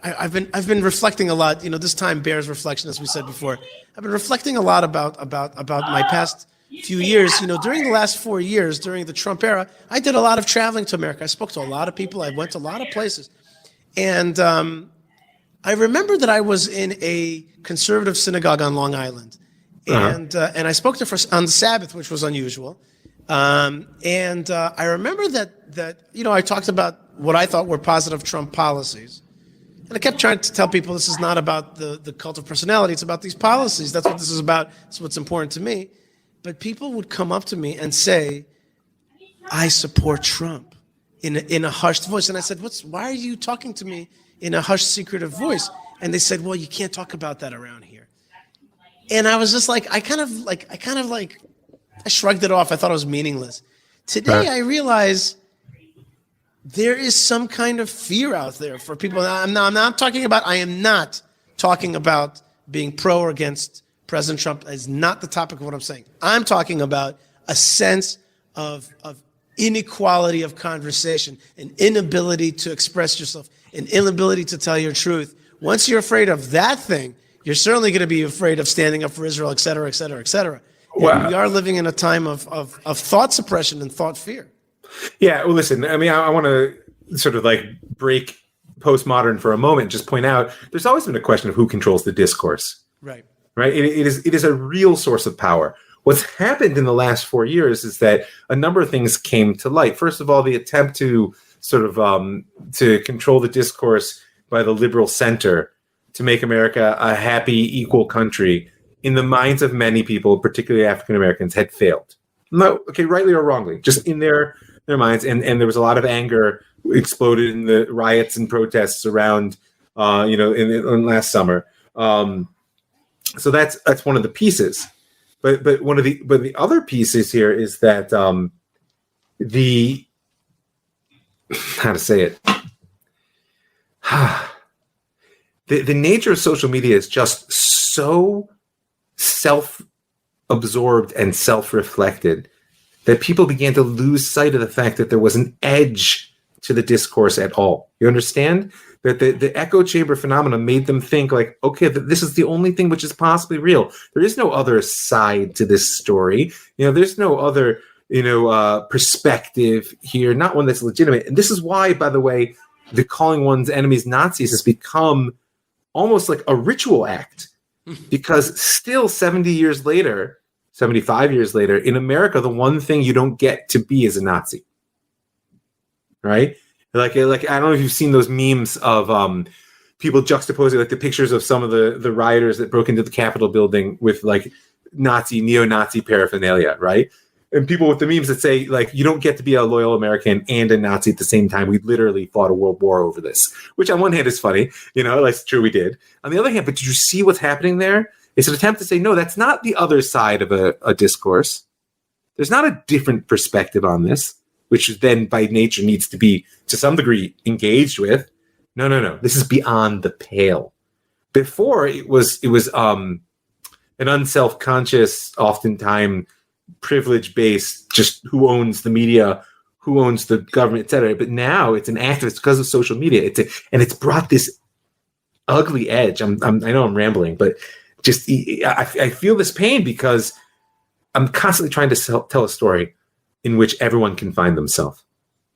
I've been reflecting a lot. This time bears reflection, as we said before. I've been reflecting a lot about my past few years. During the last 4 years, during the Trump era, I did a lot of traveling to America. I spoke to a lot of people. I went to a lot of places, and I remember that I was in a conservative synagogue on Long Island. And I spoke to her on the Sabbath, which was unusual. And I remember that I talked about what I thought were positive Trump policies. And I kept trying to tell people this is not about the cult of personality. It's about these policies. That's what this is about. It's what's important to me. But people would come up to me and say, I support Trump in a hushed voice. And I said, why are you talking to me in a hushed, secretive voice? And they said, well, you can't talk about that around here. And I was just like, I shrugged it off. I thought it was meaningless. Today, I realize there is some kind of fear out there for people. I am not talking about being pro or against President Trump is not the topic of what I'm saying. I'm talking about a sense of inequality of conversation, an inability to express yourself, an inability to tell your truth. Once you're afraid of that thing, you're certainly going to be afraid of standing up for Israel, et cetera, et cetera, et cetera. Wow. We are living in a time of thought suppression and thought fear. Yeah, well, listen, I mean, I want to sort of like break postmodern for a moment, just point out there's always been a question of who controls the discourse. Right. Right? It is a real source of power. What's happened in the last 4 years is that a number of things came to light. First of all, the attempt to sort of to control the discourse by the liberal center to make America a happy, equal country in the minds of many people, particularly African Americans, had failed. No, okay, rightly or wrongly, just in their minds. And there was a lot of anger exploded in the riots and protests around, in last summer. So that's one of the pieces. But the other pieces here is that how to say it. The nature of social media is just so self-absorbed and self-reflected that people began to lose sight of the fact that there was an edge to the discourse at all. You understand? That the echo chamber phenomenon made them think like, okay, this is the only thing which is possibly real. There is no other side to this story. There's no other, perspective here, not one that's legitimate. And this is why, by the way, the calling one's enemies Nazis has become almost like a ritual act, because still 75 years later, in America, the one thing you don't get to be is a Nazi. Right? Like I don't know if you've seen those memes of people juxtaposing like the pictures of some of the rioters that broke into the Capitol building with like neo-Nazi paraphernalia, right? And people with the memes that say like, you don't get to be a loyal American and a Nazi at the same time. We literally fought a world war over this, which on one hand is funny, that's true, we did. On the other hand, but did you see what's happening there? It's an attempt to say, no, that's not the other side of a discourse. There's not a different perspective on this, which then by nature needs to be, to some degree, engaged with. No. This is beyond the pale. Before, it was an unself-conscious, oftentimes privilege-based, just who owns the media, who owns the government, etc. But now it's an activist because of social media. It's brought this ugly edge. I know I'm rambling, but just I feel this pain because I'm constantly trying to tell a story in which everyone can find themselves.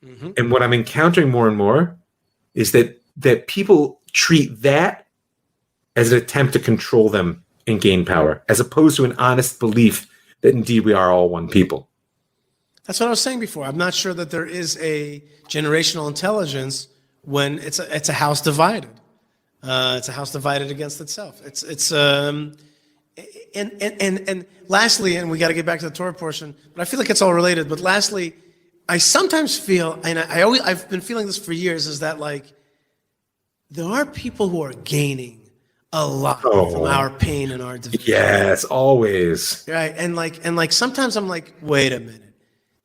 Mm-hmm. And what I'm encountering more and more is that people treat that as an attempt to control them and gain power, as opposed to an honest belief that indeed we are all one people. That's what I was saying before. I'm not sure that there is a generational intelligence when it's a house divided. It's a house divided against itself. And lastly, and we got to get back to the Torah portion, but I feel like it's all related. But lastly, I sometimes feel, and I've been feeling this for years, is that like there are people who are gaining a lot from our pain and our division. Yes, always. Right, and like sometimes I'm like, wait a minute,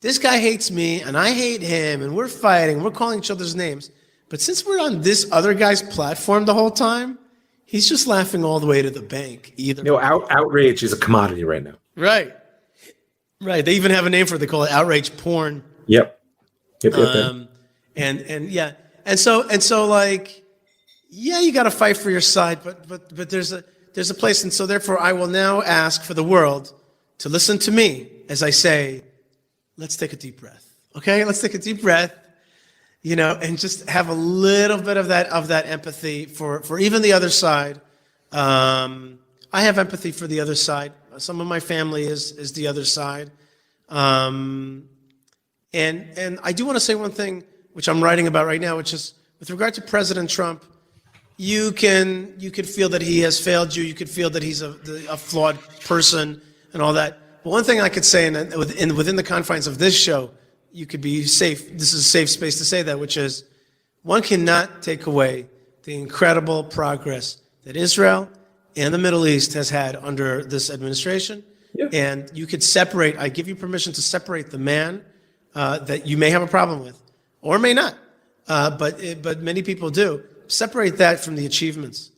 this guy hates me and I hate him, and we're fighting, we're calling each other's names, but since we're on this other guy's platform the whole time, he's just laughing all the way to the bank. Outrage is a commodity right now. Right. They even have a name for it. They call it outrage porn. Yep. And yeah, and so like, yeah, you got to fight for your side, but there's a place, and so therefore I will now ask for the world to listen to me as I say, let's take a deep breath. Okay, let's take a deep breath. And just have a little bit of that empathy for even the other side. I have empathy for the other side. Some of my family is the other side. And I do want to say one thing, which I'm writing about right now, which is with regard to President Trump. You could feel that he has failed you. You could feel that he's a flawed person and all that. But one thing I could say, and within the confines of this show, you could be safe. This is a safe space to say that, which is one cannot take away the incredible progress that Israel and the Middle East has had under this administration. Yep. And you could separate, I give you permission to separate the man that you may have a problem with, or may not, but many people do. Separate that from the achievements.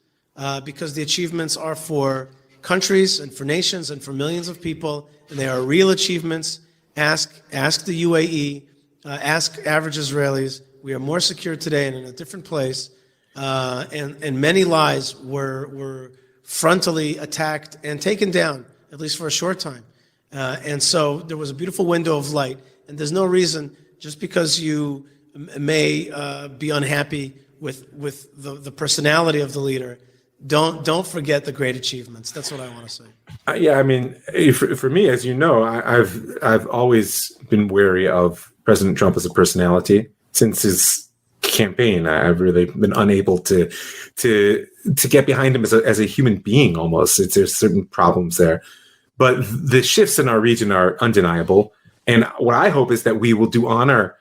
because the achievements are for countries and for nations and for millions of people, and they are real achievements. Ask the UAE, ask average Israelis. We are more secure today and in a different place, and many lies were frontally attacked and taken down, at least for a short time. And so there was a beautiful window of light, and there's no reason, just because you may be unhappy with the personality of the leader, don't forget the great achievements. That's what I want to say. Yeah, I mean, for me, as you know, I've always been wary of President Trump as a personality since his campaign. I've really been unable to get behind him as a human being. Almost, there's certain problems there, but the shifts in our region are undeniable. And what I hope is that we will do honor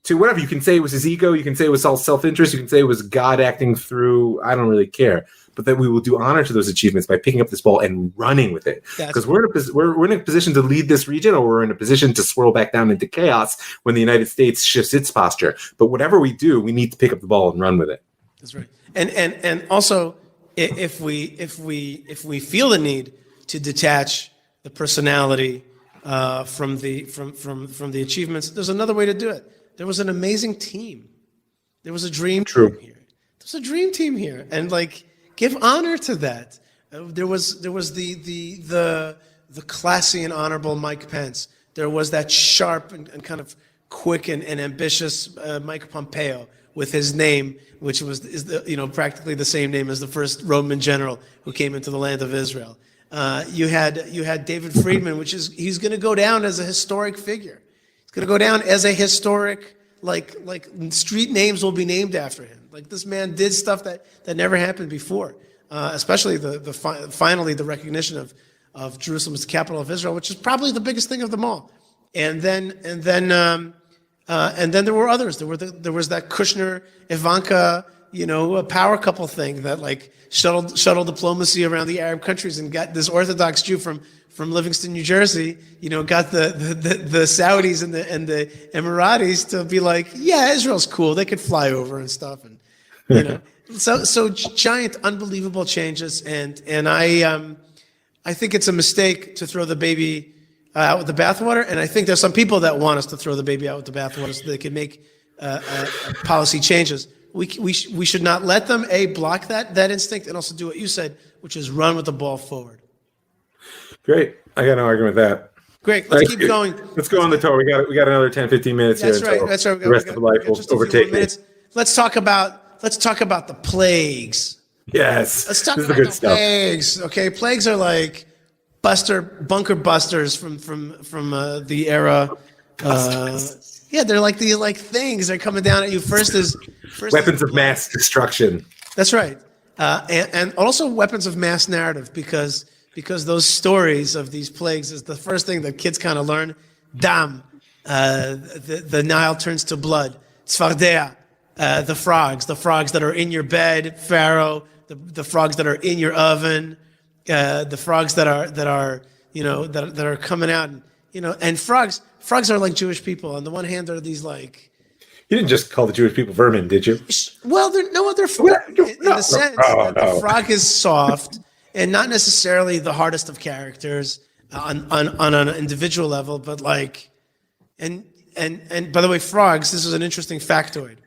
to whatever. You can say it was his ego, you can say it was all self-interest, you can say it was God acting through, I don't really care, but that we will do honor to those achievements by picking up this ball and running with it. Because we're in a position to lead this region, or we're in a position to swirl back down into chaos when the United States shifts its posture. But whatever we do, we need to pick up the ball and run with it. That's right. And also, if we feel the need to detach the personality from the achievements, there's another way to do it. There was an amazing team. There was a dream team here. There's a dream team here, and give honor to that. There was the classy and honorable Mike Pence. There was that sharp and kind of quick and ambitious Mike Pompeo with his name, which is practically the same name as the first Roman general who came into the land of Israel. You had David Friedman, he's going to go down as a historic figure. Going to go down as a historic, like street names will be named after him. Like, this man did stuff that never happened before, especially finally the recognition of Jerusalem as the capital of Israel, which is probably the biggest thing of them all. And then there were others. There was that Kushner Ivanka, a power couple thing that shuttle diplomacy around the Arab countries and got this Orthodox Jew from Livingston, New Jersey, got the Saudis and the Emiratis to be like, yeah, Israel's cool. They could fly over and stuff, and so giant, unbelievable changes. And I think it's a mistake to throw the baby out with the bathwater. And I think there's some people that want us to throw the baby out with the bathwater so they can make policy changes. We should not let them block that instinct, and also do what you said, which is run with the ball forward. Great. I got no argument with that. Great. Let's keep going. Let's go on the tour. We got another 10, 15 minutes here. That's right. That's right. The rest of the life will overtake me. Let's talk about the plagues. Yes. Let's talk about the plagues. Okay, plagues are like bunker busters from the era. Yeah, they're like these things. They're coming down at you. First weapons of mass destruction. That's right, and also weapons of mass narrative, because those stories of these plagues is the first thing that kids kind of learn. Dam, the Nile turns to blood. Tzfardea, the frogs that are in your bed. Pharaoh, the frogs that are in your oven. The frogs that are coming out, and frogs are like Jewish people. On the one hand, they're these like. You didn't just call the Jewish people vermin, did you? Well, they're in the sense that the frog is soft. And not necessarily the hardest of characters on an individual level, but and by the way, frogs, this is an interesting factoid.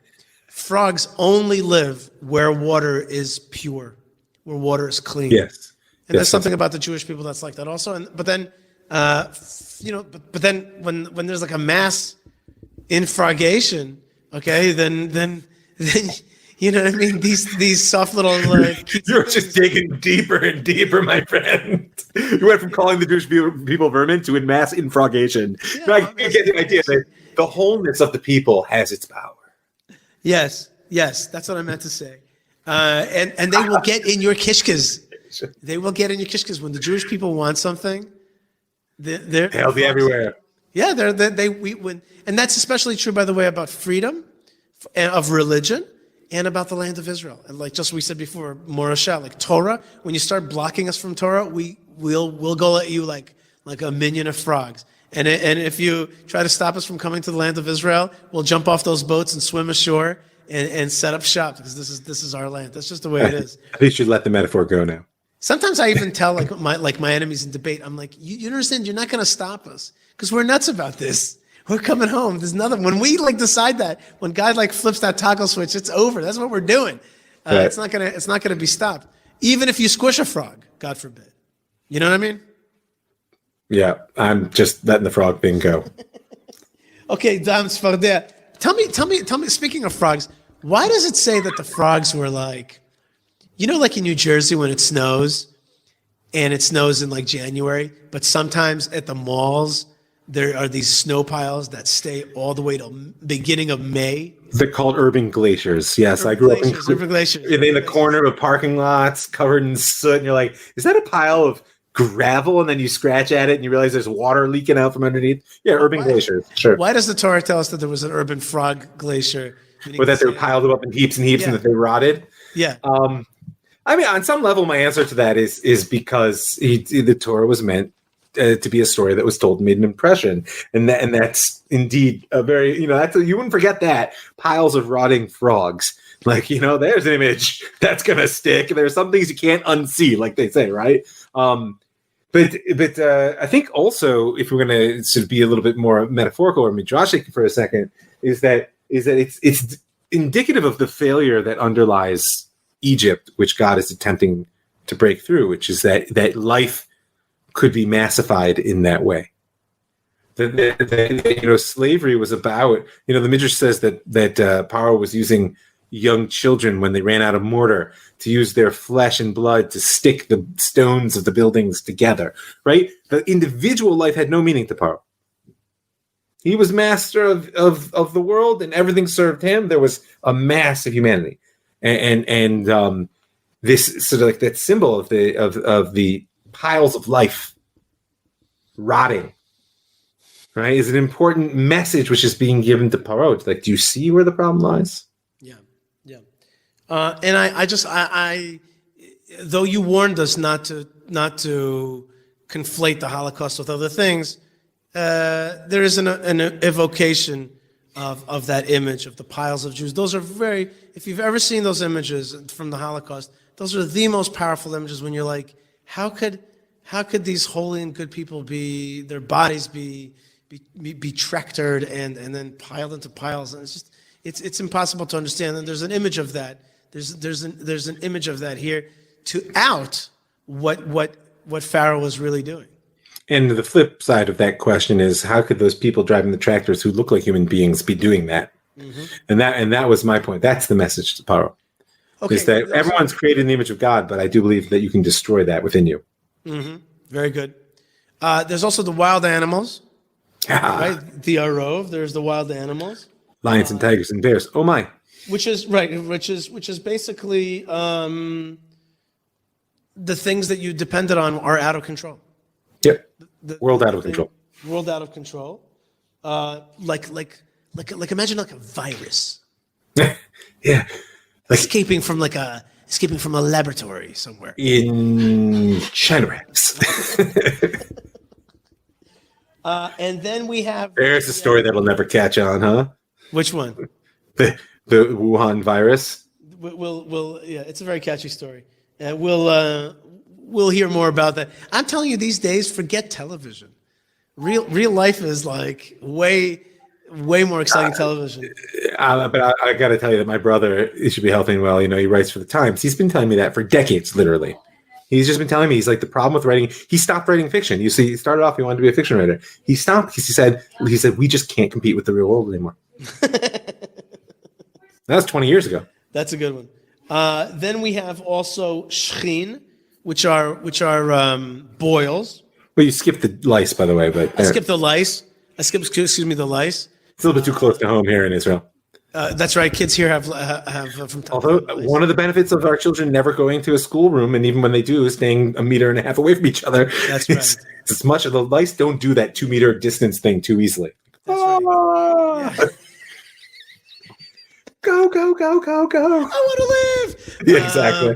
Frogs only live where water is pure, where water is clean. Yes. And there's something about the Jewish people that's like that also. But then when there's a mass infragation, okay, then you know what I mean? These soft little. You're just digging deeper and deeper, my friend. You went from calling the Jewish people vermin to in mass infragation. Yeah, I get the idea that the wholeness of the people has its power. Yes, that's what I meant to say. And they will get in your kishkas. They will get in your kishkas when the Jewish people want something. They'll be everywhere. Yeah, and that's especially true, by the way, about freedom of religion. And about the land of Israel, and just we said before, Morashah, Torah. When you start blocking us from Torah, we'll go at you like a minion of frogs. And if you try to stop us from coming to the land of Israel, we'll jump off those boats and swim ashore and set up shop because this is our land. That's just the way it is. I think you should let the metaphor go now. Sometimes I even tell my enemies in debate, I'm like, you understand, you're not going to stop us because we're nuts about this. We're coming home. There's nothing. When we decide that, when God flips that toggle switch, it's over. That's what we're doing. Right. It's not gonna be stopped. Even if you squish a frog, God forbid. You know what I mean? Yeah, I'm just letting the frog thing go. Okay, Dam Sfardea. Tell me. Speaking of frogs, why does it say that the frogs were like in New Jersey when it snows, and it snows in January, but sometimes at the malls there are these snow piles that stay all the way to beginning of May. They're called urban glaciers. Yes, I grew up in urban glaciers. In the corner of parking lots covered in soot, and you're like, is that a pile of gravel? And then you scratch at it and you realize there's water leaking out from underneath. Yeah, urban glaciers. Sure. Why does the Torah tell us that there was an urban frog glacier? Or that they were piled up in heaps and heaps and that they rotted? Yeah. I mean, on some level, my answer to that is because the Torah was meant to be a story that was told and made an impression, and that's indeed a very you wouldn't forget that piles of rotting frogs. There's an image that's gonna stick. There's some things you can't unsee, like they say, right? But I think also, if we're gonna sort of be a little bit more metaphorical or midrashic for a second, is that it's indicative of the failure that underlies Egypt, which God is attempting to break through, which is that life could be massified in that way. That slavery was about, the Midrash says that Pharaoh was using young children when they ran out of mortar to use their flesh and blood to stick the stones of the buildings together, right? The individual life had no meaning to Pharaoh. He was master of the world and everything served him. There was a mass of humanity. And this sort of that symbol of the piles of life rotting, right, is an important message which is being given to Pharaoh. It's like, do you see where the problem lies? Yeah. And I though you warned us not to conflate the Holocaust with other things, there is an evocation of that image of the piles of Jews. Those are if you've ever seen those images from the Holocaust, those are the most powerful images when you're like, how could these holy and good people their bodies be tractored and then piled into piles? And it's impossible to understand. And there's an image of that. There's an image of that here to out what Pharaoh was really doing. And the flip side of that question is, how could those people driving the tractors who look like human beings be doing that? Mm-hmm. And that was my point. That's the message to Pharaoh. Okay, is that everyone's created in the image of God, but I do believe that you can destroy that within you. Mm-hmm. Very good. There's also the wild animals, right? The Arov. There's the wild animals, lions and tigers and bears. Oh my! Which is basically the things that you depended on are out of control. Yep. World out of control. World out of control. Like imagine like a virus. Yeah. Escaping from a laboratory somewhere. In China wraps. And then we have... There's a story that'll never catch on, huh? Which one? The Wuhan virus. It's a very catchy story. We'll hear more about that. I'm telling you, these days, forget television. Real life is like way more exciting television. But I got to tell you that my brother, he should be healthy and well. He writes for the Times. He's been telling me that for decades, literally. He's just been telling me, he's like, the problem with writing, he stopped writing fiction. You see, he started off, he wanted to be a fiction writer. He stopped because he said, we just can't compete with the real world anymore. That was 20 years ago. That's a good one. Then we have also shchin, which are boils. Well, you skipped the lice, by the way. But I skipped the lice. The lice. It's a little bit too close to home here in Israel. That's right. Kids here have from time. Although one of the benefits of our children never going to a schoolroom, and even when they do, staying 1.5 meters away from each other. That's right. It's as much of the lice don't do that 2 meter distance thing too easily. That's right. Yeah. Go! I want to live. Yeah, exactly.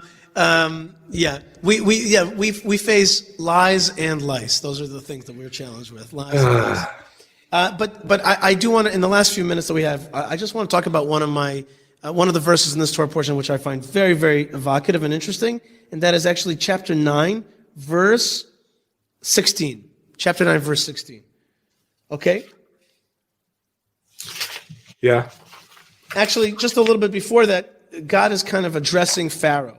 We face lies and lice. Those are the things that we're challenged with. Lies and lice. But I do want to, in the last few minutes that we have, I just want to talk about one of my one of the verses in this Torah portion which I find very, very evocative and interesting, and that is actually chapter 9, verse 16. Chapter 9, verse 16. Okay? Yeah. Actually, just a little bit before that, God is kind of addressing Pharaoh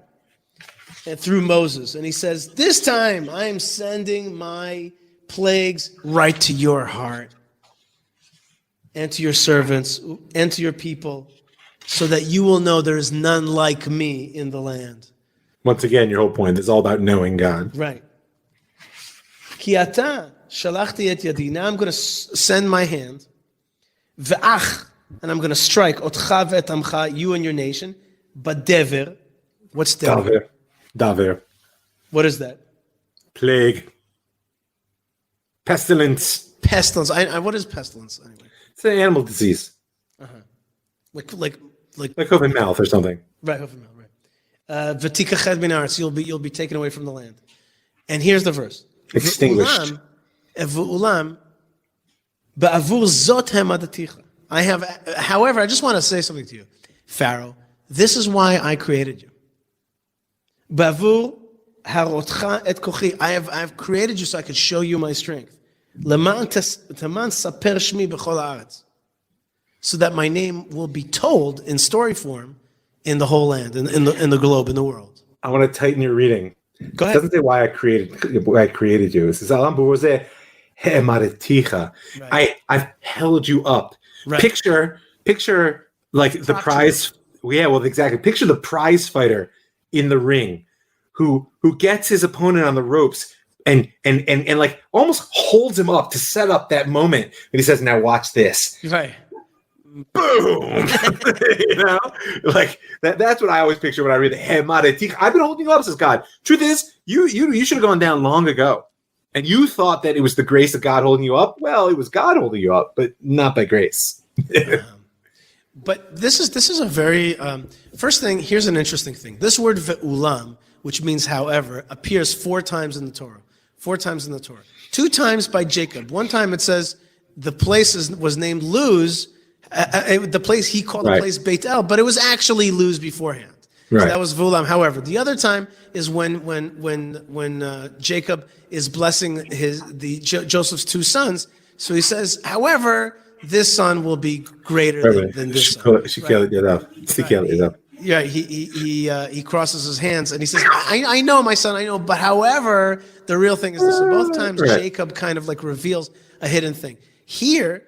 and through Moses, and he says, "This time I am sending my plagues right to your heart and to your servants and to your people, so that you will know there is none like me in the land." Once again, your whole point is all about knowing God. Right. Ki ata shalachti et yadi. Now I'm going to send my hand. Ve'ach, and I'm going to strike otcha ve'et amcha, you and your nation. Badever. What's dever? Daver. What is that? Plague. Pestilence. Pestilence. What is pestilence anyway? It's an animal disease. Like hoof and mouth or something. Right, hoof and mouth, right. V'tikached min haaretz, you'll be taken away from the land. And here's the verse. Extinguished. V'ulam ba'avur zot hamadaticha. However, I just want to say something to you. Pharaoh, this is why I created you. Ba'avur harotcha et kochi. I've created you so I could show you my strength. Leman saper shmi b'chol haaretz. So that my name will be told in story form in the whole land, in the globe, in the world. I want to tighten your reading. Go ahead. It doesn't say why I created you. It says Alam b'rozeh he'emareticha. I've held you up. Right. Picture like the prize. Yeah, well, exactly. Picture the prize fighter in the ring, who gets his opponent on the ropes and like almost holds him up to set up that moment. And he says, "Now watch this." Right. Boom. You know, like that's what I always picture when I read the Hemaretik. I've been holding you up, says God. Truth is, you should have gone down long ago. And you thought that it was the grace of God holding you up. Well, it was God holding you up, but not by grace. But this is a very first thing. Here's an interesting thing. This word ve'ulam, which means however, appears 4 times in the Torah. 4 times in the Torah. 2 times by Jacob. One time it says the place was named Luz. The place he called the place Beit El, but it was actually Luz beforehand. Right. So that was Vulam. However, the other time is when Jacob is blessing Joseph's 2 sons. So he says, however, this son will be greater than this son. Yeah, he crosses his hands and he says, I know, my son, I know, but however, the real thing is this. So both times Jacob kind of like reveals a hidden thing. Here,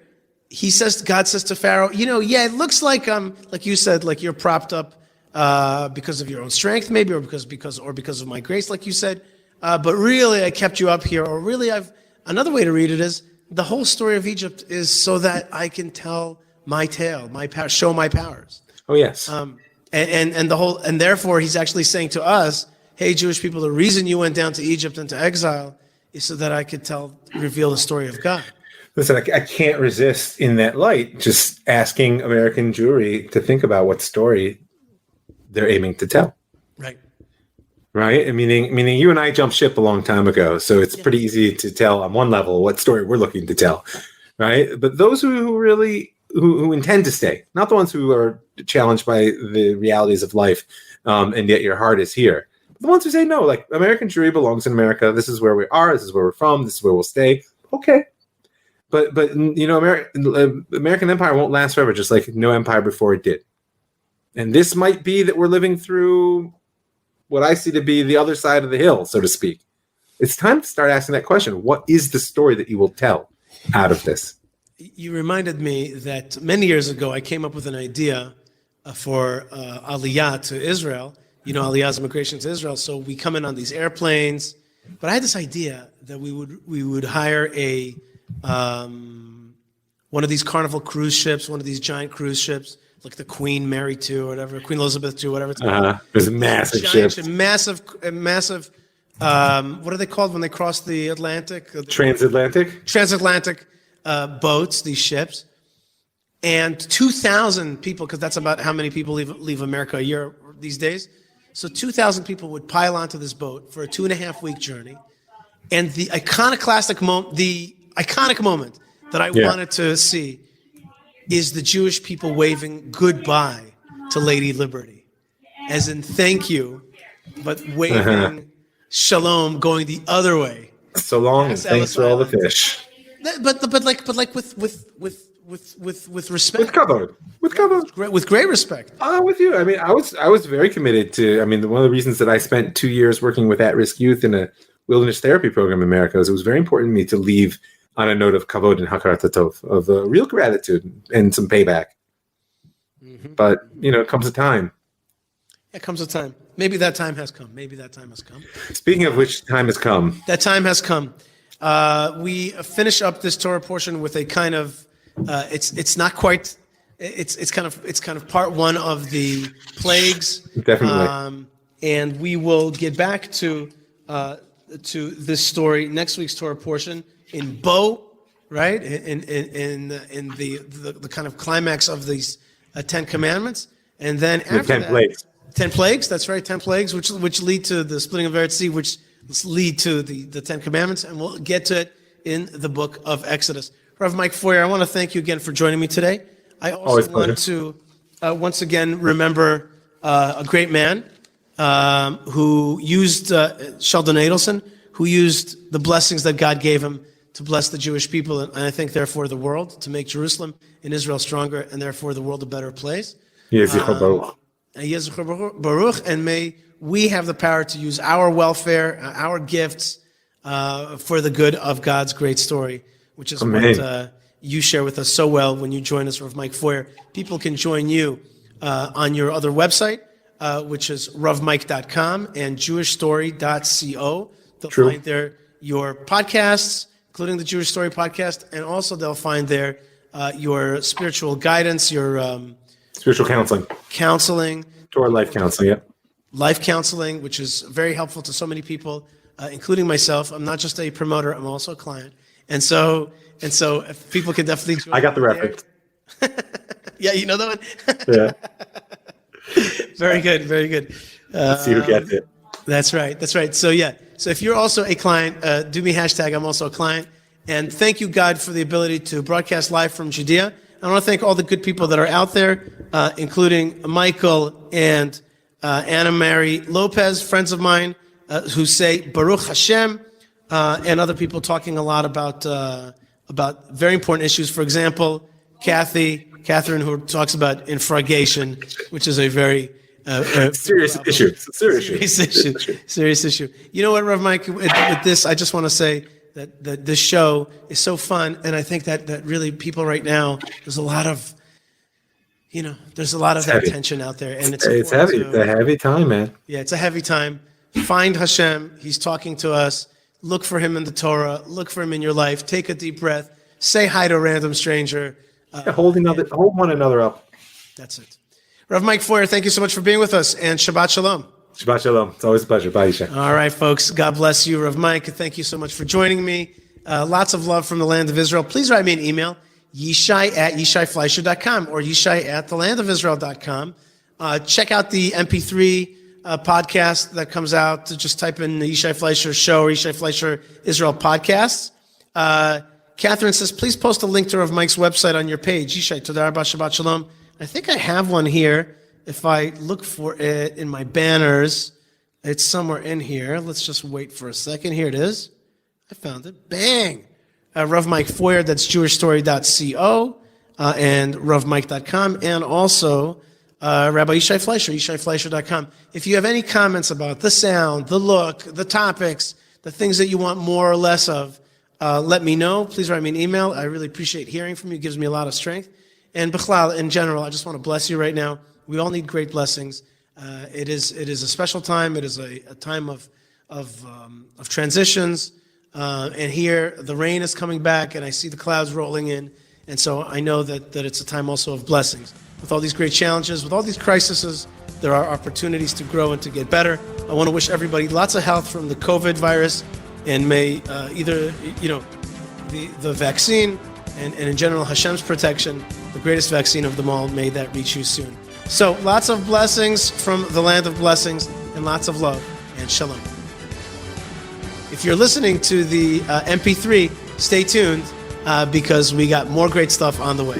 God says to Pharaoh, it looks like you said, like you're propped up because of your own strength, maybe, or because of my grace, like you said. But really, I kept you up here, or really, another way to read it is the whole story of Egypt is so that I can tell my tale, my power, show my powers. Oh yes. And therefore, he's actually saying to us, hey, Jewish people, the reason you went down to Egypt into exile is so that I could reveal the story of God. Listen, I can't resist in that light just asking American Jewry to think about what story they're aiming to tell. Right? Meaning you and I jumped ship a long time ago, so it's pretty easy to tell on one level what story we're looking to tell, right? But those who really intend to stay, not the ones who are challenged by the realities of life, and yet your heart is here. But the ones who say no, like American Jewry belongs in America. This is where we are. This is where we're from. This is where we'll stay. Okay. But American empire won't last forever, just like no empire before it did. And this might be that we're living through what I see to be the other side of the hill, so to speak. It's time to start asking that question. What is the story that you will tell out of this? You reminded me that many years ago, I came up with an idea for Aliyah to Israel. Aliyah's immigration to Israel. So we come in on these airplanes. But I had this idea that we would hire one of these Carnival cruise ships, one of these giant cruise ships, like the Queen Mary 2 or whatever, Queen Elizabeth 2, whatever it's called. There's massive ships. Massive, what are they called when they cross the Atlantic? Transatlantic boats, these ships. And 2,000 people, because that's about how many people leave America a year these days. So 2,000 people would pile onto this boat for a 2.5-week journey. And the iconic moment that I wanted to see is the Jewish people waving goodbye to Lady Liberty, as in thank you, but waving shalom going the other way. So long and thanks for all the fish. But like with respect. With kavod. With great respect. With you. I mean, I was very committed to. I mean, one of the reasons that I spent 2 years working with at-risk youth in a wilderness therapy program in America is it was very important to me to leave on a note of kavod and hakarat hatov, of real gratitude and some payback. Mm-hmm. But it comes a time. It comes a time. Maybe that time has come. Speaking of which, time has come. That time has come. We finish up this Torah portion with a kind of. It's not quite. It's kind of part one of the plagues. Definitely. And we will get back to this story next week's Torah portion in Bo, right? In the kind of climax of these 10 commandments, and then after 10 that, plagues. 10 plagues. That's right, 10 plagues, which lead to the splitting of the Red Sea, which lead to the 10 commandments, and we'll get to it in the book of Exodus. Rav Mike Feuer, I want to thank you again for joining me today. I also want to once again remember a great man who used Sheldon Adelson, who used the blessings that God gave him to bless the Jewish people, and I think therefore the world, to make Jerusalem and Israel stronger, and therefore the world a better place. Baruch. And may we have the power to use our welfare, our gifts, for the good of God's great story, which is what you share with us so well when you join us, Rav Mike Feuer. People can join you on your other website, which is ravmike.com and jewishstory.co. They'll find there your podcasts, including the Jewish Story podcast, and also they'll find there your spiritual guidance, your spiritual counseling, Torah life counseling, yeah. Life counseling, which is very helpful to so many people, including myself. I'm not just a promoter; I'm also a client, and so if people can definitely. I got the reference. Yeah, you know that one. Yeah. Very good. Let's see who gets it. That's right. So yeah. So if you're also a client, do me hashtag I'm also a client. And thank you, God, for the ability to broadcast live from Judea. I want to thank all the good people that are out there, including Michael and Anna Mary Lopez, friends of mine, who say Baruch Hashem, and other people talking a lot about very important issues. For example, Catherine, who talks about infragation, which is a very serious issue. You know what, Rav Mike? With this, I just want to say that this show is so fun, and I think that really people right now, there's a lot of that tension out there, and it's heavy. It's a heavy time, man. Yeah, it's a heavy time. Find Hashem. He's talking to us. Look for him in the Torah. Look for him in your life. Take a deep breath. Say hi to a random stranger. Hold one another up. That's it. Rav Mike Feuer, thank you so much for being with us, and Shabbat Shalom. Shabbat Shalom. It's always a pleasure. Bye, Yishai. All right, folks. God bless you, Rav Mike. Thank you so much for joining me. Lots of love from the land of Israel. Please write me an email, yishai@yishaifleisher.com or yishai@thelandofisrael.com. Check out the MP3 podcast that comes out. Just type in the Yishai Fleisher Show or Yishai Fleisher Israel Podcasts. Catherine says, please post a link to Rav Mike's website on your page. Yishai, Toda Rabba, Shabbat Shalom. I think I have one here. If I look for it in my banners, it's somewhere in here. Let's just wait for a second. Here it is. I found it. Bang! Rav Mike Feuer, that's jewishstory.co and ravmike.com, and also Rabbi Yishai Fleisher, yishaifleisher.com. If you have any comments about the sound, the look, the topics, the things that you want more or less of, let me know. Please write me an email. I really appreciate hearing from you. It gives me a lot of strength. And Bichlal, in general, I just want to bless you right now. We all need great blessings. It is a special time. It is a time of transitions. And here, the rain is coming back, and I see the clouds rolling in. And so I know that it's a time also of blessings. With all these great challenges, with all these crises, there are opportunities to grow and to get better. I want to wish everybody lots of health from the COVID virus, and may the vaccine and in general Hashem's protection, the greatest vaccine of them all, may that reach you soon. So lots of blessings from the land of blessings, and lots of love, and shalom. If you're listening to the MP3, stay tuned because we got more great stuff on the way.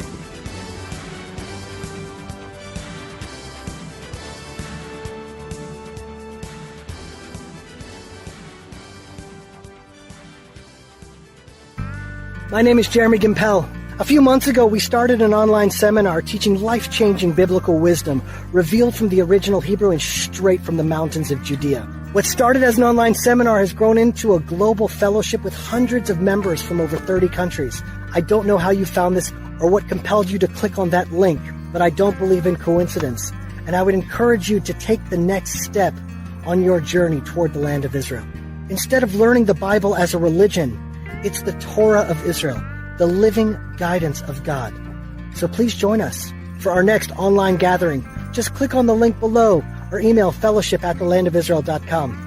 My name is Jeremy Gimpel. A few months ago, we started an online seminar teaching life-changing biblical wisdom revealed from the original Hebrew and straight from the mountains of Judea. What started as an online seminar has grown into a global fellowship with hundreds of members from over 30 countries. I don't know how you found this or what compelled you to click on that link, but I don't believe in coincidence. And I would encourage you to take the next step on your journey toward the land of Israel. Instead of learning the Bible as a religion, it's the Torah of Israel, the living guidance of God. So please join us for our next online gathering. Just click on the link below or email fellowship@thelandofisrael.com.